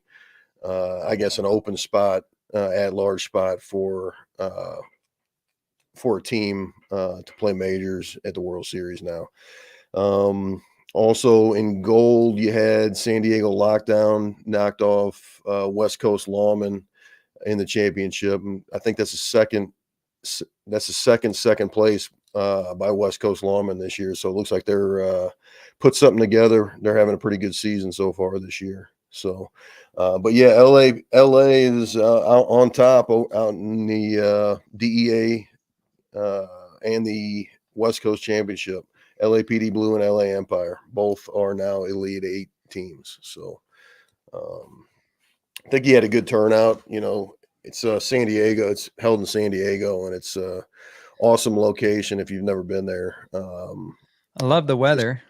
I guess an open spot, at-large spot for a team to play Majors at the World Series now. Also in gold, you had San Diego Lockdown knocked off West Coast Lawman in the championship. And I think that's the second place by West Coast Lawman this year. So it looks like they're put something together. They're having a pretty good season so far this year. So, but yeah, LA is out on top out in the DEA and the West Coast Championship. LAPD Blue and LA Empire both are now Elite Eight teams. So, I think he had a good turnout. You know, it's San Diego. It's held in San Diego, and it's awesome location if you've never been there. I love the weather.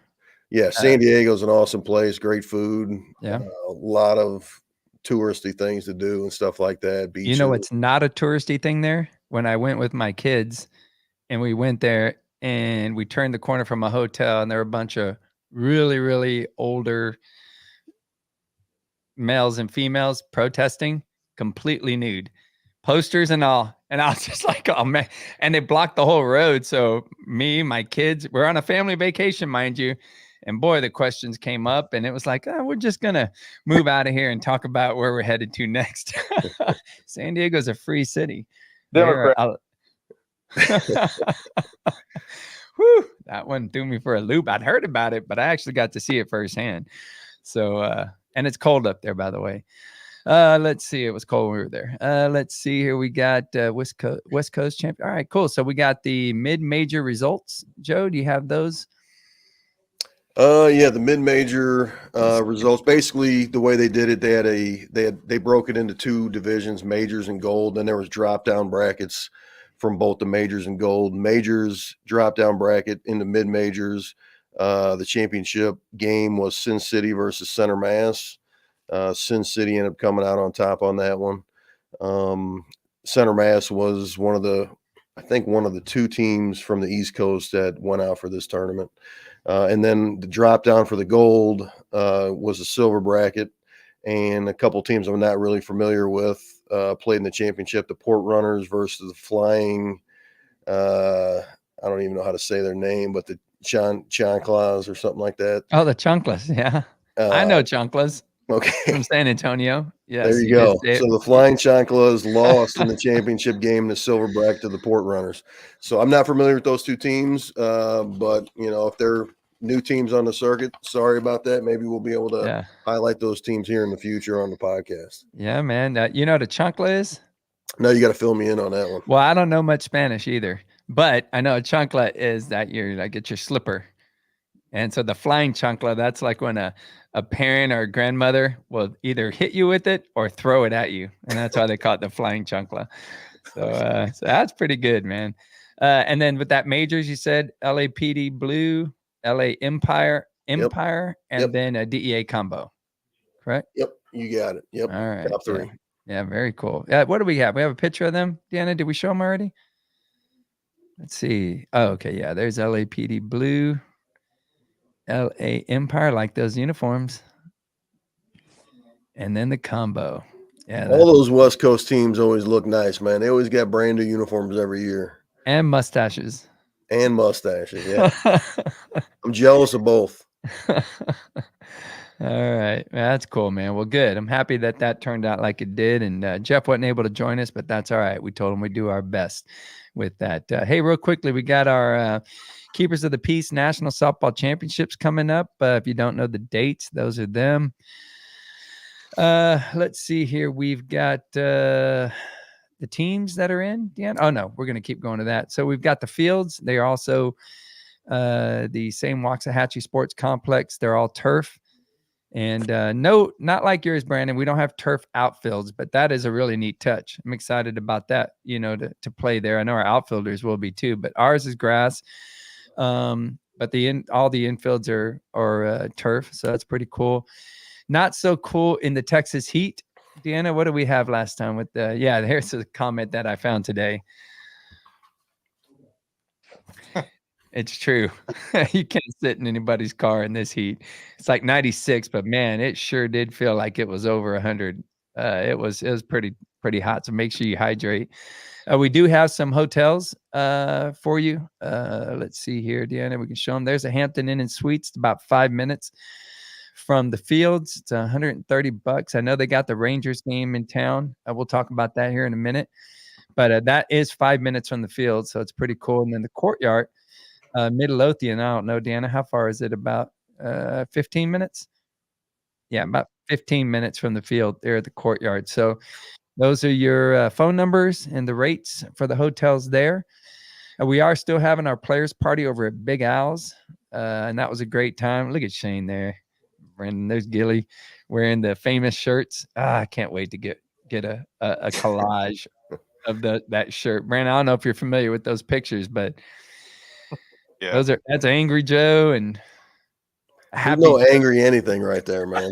Yeah, San Diego's an awesome place. Great food. Yeah, a lot of touristy things to do and stuff like that. Beaches. You know, it's not a touristy thing there. When I went with my kids, and we went there, and we turned the corner from a hotel, and there were a bunch of really, really older males and females protesting, completely nude, posters and all. And I was just like, oh man. And they blocked the whole road. So me, my kids, we're on a family vacation, mind you. And boy, the questions came up, and it was like, oh, we're just going to move out of here and talk about where we're headed to next. San Diego's a free city. Whew, that one threw me for a loop. I'd heard about it, but I actually got to see it firsthand. So, and it's cold up there, by the way. Let's see. It was cold when we were there. Let's see here. We got West Coast champion. All right, cool. So we got the mid-major results. Joe, do you have those? Yeah, the mid-major results. Basically, the way they did it, they broke it into two divisions, majors and gold. Then there was drop-down brackets from both the majors and gold. Majors drop-down bracket into mid-majors. The championship game was Sin City versus Center Mass. Sin City ended up coming out on top on that one. Center Mass was one of the two teams from the East Coast that went out for this tournament. And then the drop down for the gold was a silver bracket, and a couple teams I'm not really familiar with played in the championship. The Port Runners versus the Flying. I don't even know how to say their name, but the Chanclas or something like that. Oh, the Chunklas, yeah. I know Chunklas. Okay. From San Antonio. Yes, There you did go. say it. So the Flying Chanclas lost in the championship game, the Silverback to the Port Runners. So I'm not familiar with those two teams, but if they're new teams on the circuit, sorry about that. Maybe we'll be able to highlight those teams here in the future on the podcast. Yeah, man. You know what a chancla is? No, you got to fill me in on that one. Well, I don't know much Spanish either, but I know a chancla is that it's your slipper. And so the flying chancla, that's like when a parent or a grandmother will either hit you with it or throw it at you. And that's why they call it the flying chancla. So that's pretty good, man. And then with that majors, you said LAPD Blue, LA Empire, and then a DEA combo, correct? Yep, you got it. Yep. All right. Top three. Yeah, very cool. What do we have? We have a picture of them. Deanna, did we show them already? Let's see. Oh, okay. Yeah, there's LAPD Blue, LA Empire, like those uniforms. And then the combo. Yeah. All those West Coast teams always look nice, man. They always got brand new uniforms every year. And mustaches. Yeah. I'm jealous of both. All right. That's cool, man. Well, good. I'm happy that turned out like it did. And Jeff wasn't able to join us, but that's all right. We told him we'd do our best with that. Hey, real quickly, we got our Keepers of the Peace National Softball Championships coming up. If you don't know the dates, those are them. Let's see here. We've got the teams that are in. Yeah. Oh, no, we're going to keep going to that. So we've got the fields. They are also the same Waxahachie Sports Complex. They're all turf. And no, not like yours, Brandon. We don't have turf outfields, but that is a really neat touch. I'm excited about that, to play there. I know our outfielders will be too, but ours is grass. But all the infields are turf, so that's pretty cool. Not so cool in the Texas Heat. Deanna, what do we have last time with the? Yeah, here's a comment that I found today. It's true. You can't sit in anybody's car in this heat. It's like 96, but man, it sure did feel like it was over 100. It was pretty hot. So make sure you hydrate. We do have some hotels for you. Let's see here, Deanna. We can show them. There's a Hampton Inn and Suites. It's about 5 minutes from the fields. It's $130. I know they got the Rangers game in town. We'll talk about that here in a minute. But that is 5 minutes from the field, so it's pretty cool. And then the courtyard. Midlothian, I don't know, Deanna, how far is it? About 15 minutes? Yeah, about 15 minutes from the field there at the courtyard. So those are your phone numbers and the rates for the hotels there. We are still having our players party over at Big Al's, and that was a great time. Look at Shane there. Brandon, there's Gilly wearing the famous shirts. I can't wait to get a collage of that shirt. Brandon, I don't know if you're familiar with those pictures, but yeah. That's Angry Joe and Happy. No angry anything right there, man.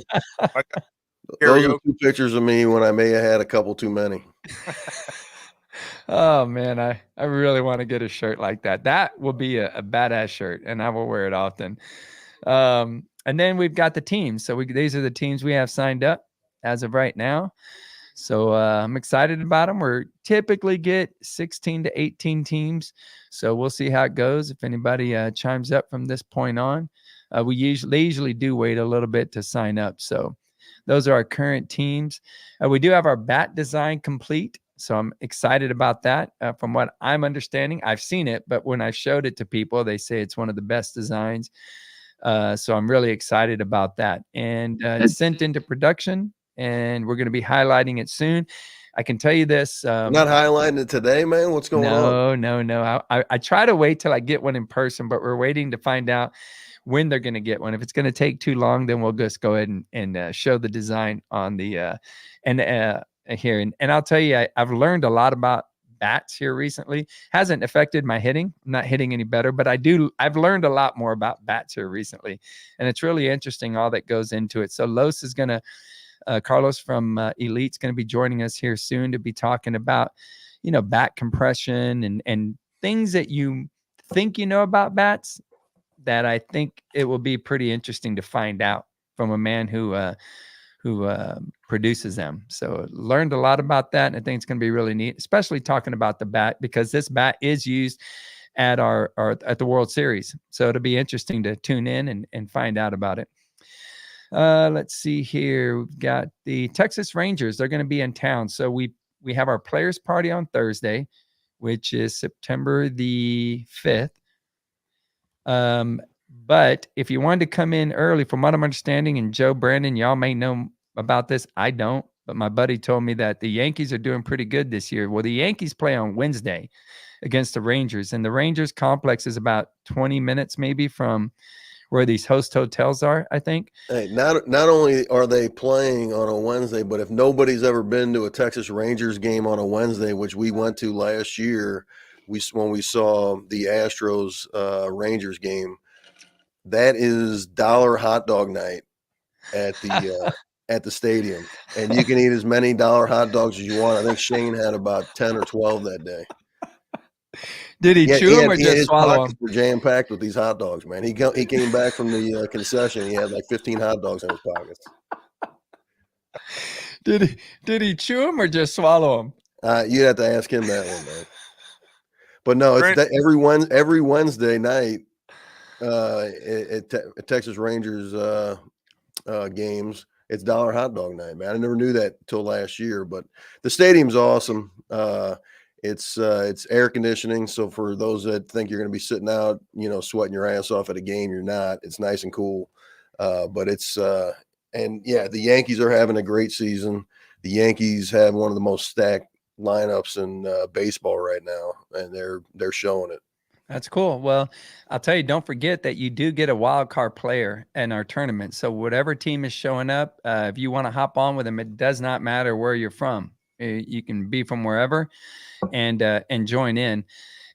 Those are two pictures of me when I may have had a couple too many. Oh man, I really want to get a shirt like that. That will be a badass shirt, and I will wear it often. And then we've got the teams. So these are the teams we have signed up as of right now. So I'm excited about them. We're typically get 16 to 18 teams. So we'll see how it goes. If anybody chimes up from this point on, they usually do wait a little bit to sign up. So those are our current teams. We do have our bat design complete. So I'm excited about that. From what I'm understanding, I've seen it, but when I showed it to people, they say it's one of the best designs. So I'm really excited about that. And it's sent into production. And we're going to be highlighting it soon. I can tell you this. Not highlighting it today, man. What's going on? No. I try to wait till I get one in person, but we're waiting to find out when they're going to get one. If it's going to take too long, then we'll just go ahead and show the design on the here. And I'll tell you, I've learned a lot about bats here recently. Hasn't affected my hitting. I'm not hitting any better, but I've learned a lot more about bats here recently. And it's really interesting all that goes into it. So Los is going to Carlos from Elite's going to be joining us here soon to be talking about, bat compression and things that you think you know about bats that I think it will be pretty interesting to find out from a man who produces them. So learned a lot about that, and I think it's going to be really neat, especially talking about the bat, because this bat is used at at the World Series. So it'll be interesting to tune in and find out about it. Let's see here. We've got the Texas Rangers. They're going to be in town. So we have our players party on Thursday, which is September the 5th. But if you wanted to come in early, from what I'm understanding, and Joe, Brandon, y'all may know about this. I don't, but my buddy told me that the Yankees are doing pretty good this year. Well, the Yankees play on Wednesday against the Rangers, and the Rangers complex is about 20 minutes maybe from where these host hotels are, I think. Hey, not only are they playing on a Wednesday, but if nobody's ever been to a Texas Rangers game on a Wednesday, which we went to last year, when we saw the Astros Rangers game, that is $1 hot dog night at the stadium, and you can eat as many $1 hot dogs as you want. I think Shane had about 10 or 12 that day. Did he chew them or just swallow them? Were jam packed with these hot dogs, man. He came back from the concession. He had like 15 hot dogs in his pockets. Did he chew them or just swallow them? You'd have to ask him that one, man. But no, it's every Wednesday night at Texas Rangers games. It's $1 hot dog night, man. I never knew that till last year, but the stadium's awesome. It's air conditioning, so for those that think you're going to be sitting out, sweating your ass off at a game, you're not. It's nice and cool. But it's and yeah, the Yankees are having a great season. The Yankees have one of the most stacked lineups in baseball right now, and they're showing it. That's cool. Well, I'll tell you, don't forget that you do get a wild card player in our tournament. So whatever team is showing up, if you want to hop on with them, it does not matter where you're from. You can be from wherever and join in.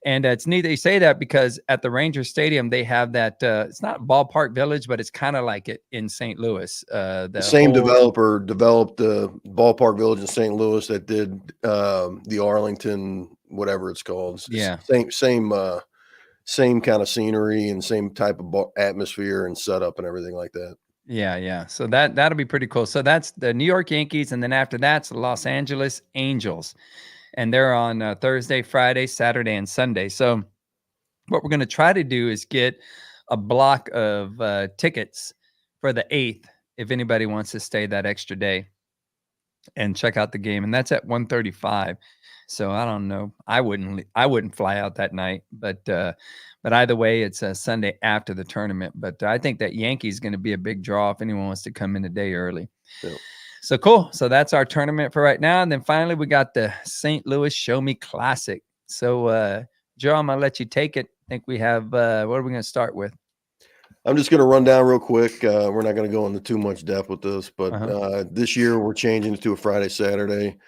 And it's neat that you say that, because at the Rangers Stadium, they have that, it's not Ballpark Village, but it's kind of like it in St. Louis. The same developer developed the Ballpark Village in St. Louis that did the Arlington, whatever it's called. Yeah. Same kind of scenery and same type of atmosphere and setup and everything like that. Yeah. So that'll be pretty cool. So that's the New York Yankees, and then after that's the Los Angeles Angels, and they're on Thursday, Friday, Saturday, and Sunday. So what we're going to try to do is get a block of tickets for the 8th, if anybody wants to stay that extra day and check out the game, and that's at 1:35. So I don't know. I wouldn't fly out that night, but either way, it's a Sunday after the tournament. But I think that Yankees is going to be a big draw if anyone wants to come in a day early. Yep. So cool. So that's our tournament for right now. And then finally, we got the St. Louis Show Me Classic. So Joe, I'm gonna let you take it. I think we have. What are we going to start with? I'm just going to run down real quick. We're not going to go into too much depth with this, but this year we're changing it to a Friday, Saturday.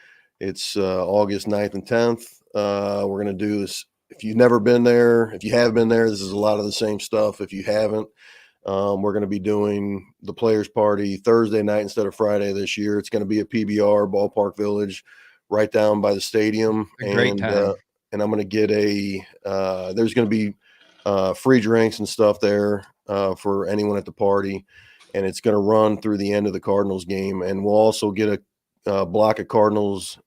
It's August 9th and 10th. We're going to do this. If you've never been there, if you have been there, this is a lot of the same stuff. If you haven't, we're going to be doing the Players Party Thursday night instead of Friday this year. It's going to be at PBR, Ballpark Village, right down by the stadium. Great time. And I'm going to get there's going to be free drinks and stuff there for anyone at the party. And it's going to run through the end of the Cardinals game. And we'll also get a block of Cardinals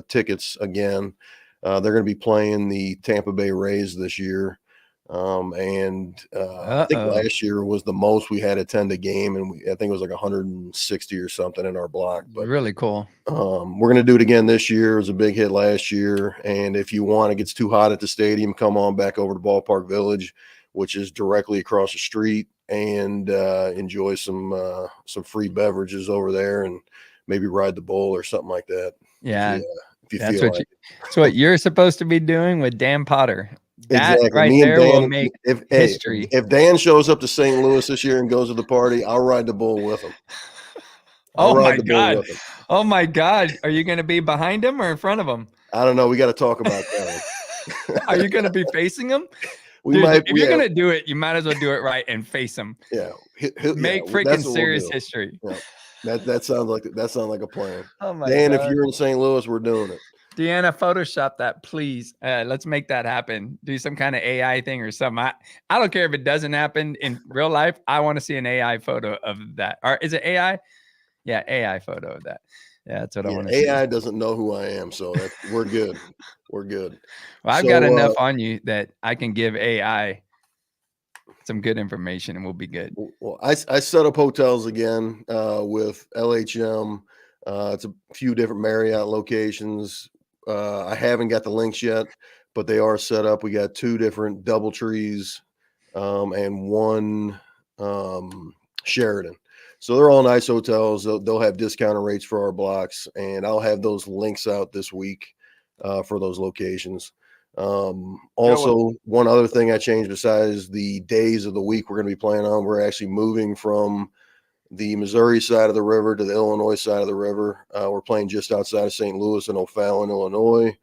tickets again. They're going to be playing the Tampa Bay Rays this year. I think last year was the most we had attend a game, and I think it was like 160 or something in our block. But really cool. We're going to do it again this year. It was a big hit last year. And if you want, it gets too hot at the stadium, come on back over to Ballpark Village, which is directly across the street, and enjoy some free beverages over there, and maybe ride the bull or something like that. Yeah. If you feel like that's what you're supposed to be doing with Dan Potter. That exactly. right Me and there Dan, will make history. If Dan shows up to St. Louis this year and goes to the party, I'll ride the bull with him. Oh my God. Oh my God. Are you going to be behind him or in front of him? I don't know. We got to talk about that. Are you going to be facing him? Dude, if you're going to do it, you might as well do it right and face him. Yeah. Make freaking serious history. Yeah. That sounds like a plan. Oh my Dan, God. if you're in St. Louis, we're doing it. Deanna, Photoshop that, please. Let's make that happen. Do some kind of AI thing or something. I don't care if it doesn't happen in real life. I want to see an AI photo of that. Or is it AI? Yeah, AI photo of that. Yeah, that's what I want to see. AI doesn't know who I am, so we're good. We're good. Well, I've got enough on you that I can give AI some good information, and we'll be good. Well, I set up hotels again with LHM. It's a few different Marriott locations. I haven't got the links yet, but they are set up. We got 2 different DoubleTrees and 1 Sheridan. So they're all nice hotels. They'll have discounted rates for our blocks, and I'll have those links out this week for those locations. Also, one other thing I changed besides the days of the week we're going to be playing on, we're actually moving from the Missouri side of the river to the Illinois side of the river. We're playing just outside of St. Louis in O'Fallon, Illinois.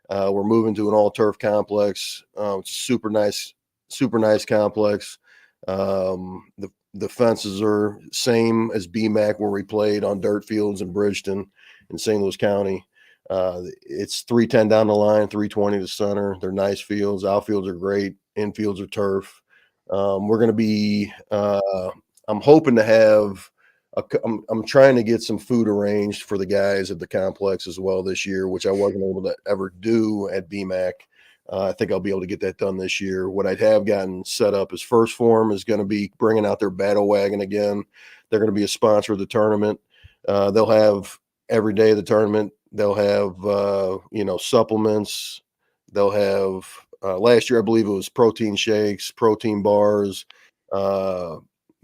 We're moving to an all turf complex. It's a super nice complex. The fences are same as BMAC where we played on dirt fields in Bridgeton in St. Louis County. It's 310 down the line, 320 to center. They're nice fields. Outfields are great. Infields are turf. We're going to be, I'm hoping to have, I'm trying to get some food arranged for the guys at the complex as well this year, which I wasn't able to ever do at BMAC. I think I'll be able to get that done this year. What I'd have gotten set up is First Form is going to be bringing out their battle wagon again. They're going to be a sponsor of the tournament. They'll have every day of the tournament. They'll have, supplements. They'll have, last year, I believe it was protein shakes, protein bars,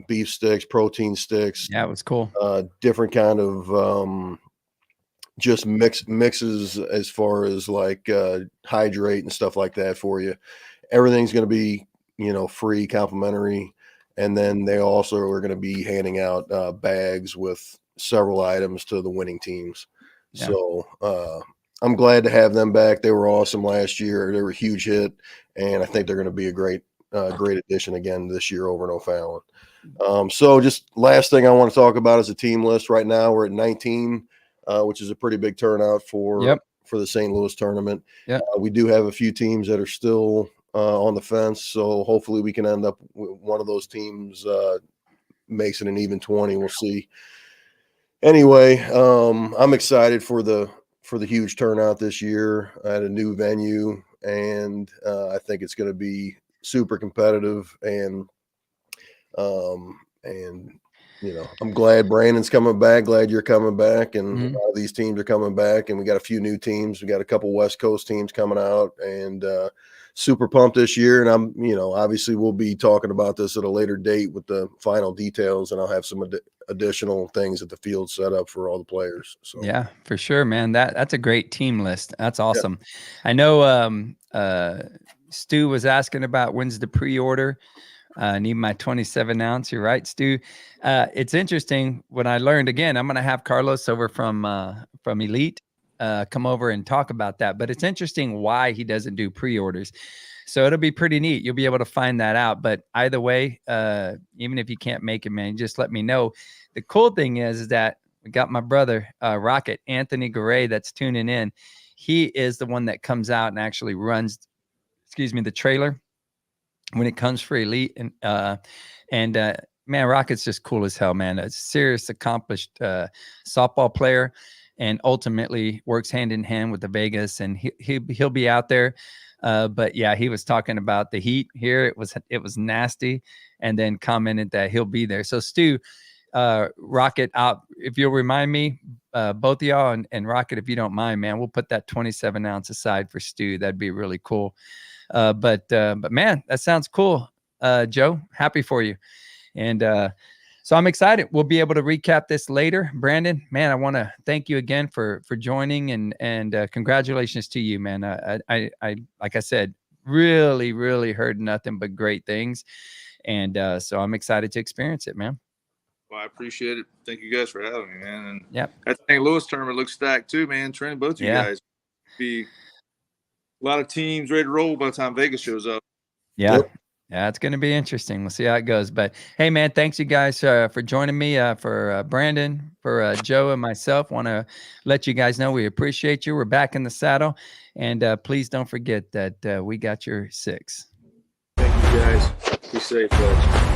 beef sticks, protein sticks. Yeah, it was cool. Different kind of, just mixes as far as like hydrate and stuff like that for you. Everything's going to be, free, complimentary. And then they also are going to be handing out bags with several items to the winning teams. Yeah. So I'm glad to have them back. They were awesome last year. They were a huge hit, and I think they're going to be a great addition again this year over in O'Fallon. So just last thing I want to talk about is the team list. Right now we're at 19, which is a pretty big turnout for the St. Louis tournament. Yep. We do have a few teams that are still on the fence, so hopefully we can end up with one of those teams makes it an even 20. We'll see. Anyway, I'm excited for the huge turnout this year at a new venue, and I think it's going to be super competitive. And I'm glad Brandon's coming back. Glad you're coming back, and all these teams are coming back. And we got a few new teams. We got a couple West Coast teams coming out, and super pumped this year. And I'm, obviously we'll be talking about this at a later date with the final details, and I'll have some additional things at the field set up for all the players. So yeah, for sure, man. That's a great team list. That's awesome. Yeah. I know Stu was asking about when's the pre-order. I need my 27 ounce. You're right, Stu. It's interesting when I learned again, I'm going to have Carlos over from Elite come over and talk about that. But it's interesting why he doesn't do pre-orders. So it'll be pretty neat. You'll be able to find that out. But either way, even if you can't make it, man, just let me know. The cool thing is that we got my brother, Rocket, Anthony Garay, that's tuning in. He is the one that comes out and actually runs, the trailer when it comes for Elite. And man, Rocket's just cool as hell, man. A serious, accomplished softball player, and ultimately works hand in hand with the Vegas, and he'll be out there. But yeah, he was talking about the heat here. It was nasty, and then commented that he'll be there. So Stu, Rocket, if you'll remind me, both of y'all and Rocket, if you don't mind, man, we'll put that 27 ounce aside for Stu. That'd be really cool. But man, that sounds cool. Joe, happy for you. And so I'm excited. We'll be able to recap this later. Brandon, man, I want to thank you again for joining, and congratulations to you, man. I like I said, really, really heard nothing but great things. And so I'm excited to experience it, man. Well, I appreciate it. Thank you guys for having me, man. And yep. That St. Louis tournament looks stacked too, man. Training both of you guys. Be a lot of teams ready to roll by the time Vegas shows up. Yeah. Yep. Yeah, it's going to be interesting. We'll see how it goes. But hey, man, thanks you guys for joining me, for Brandon, for Joe and myself. Want to let you guys know we appreciate you. We're back in the saddle. And please don't forget that we got your 6. Thank you, guys. Be safe, folks.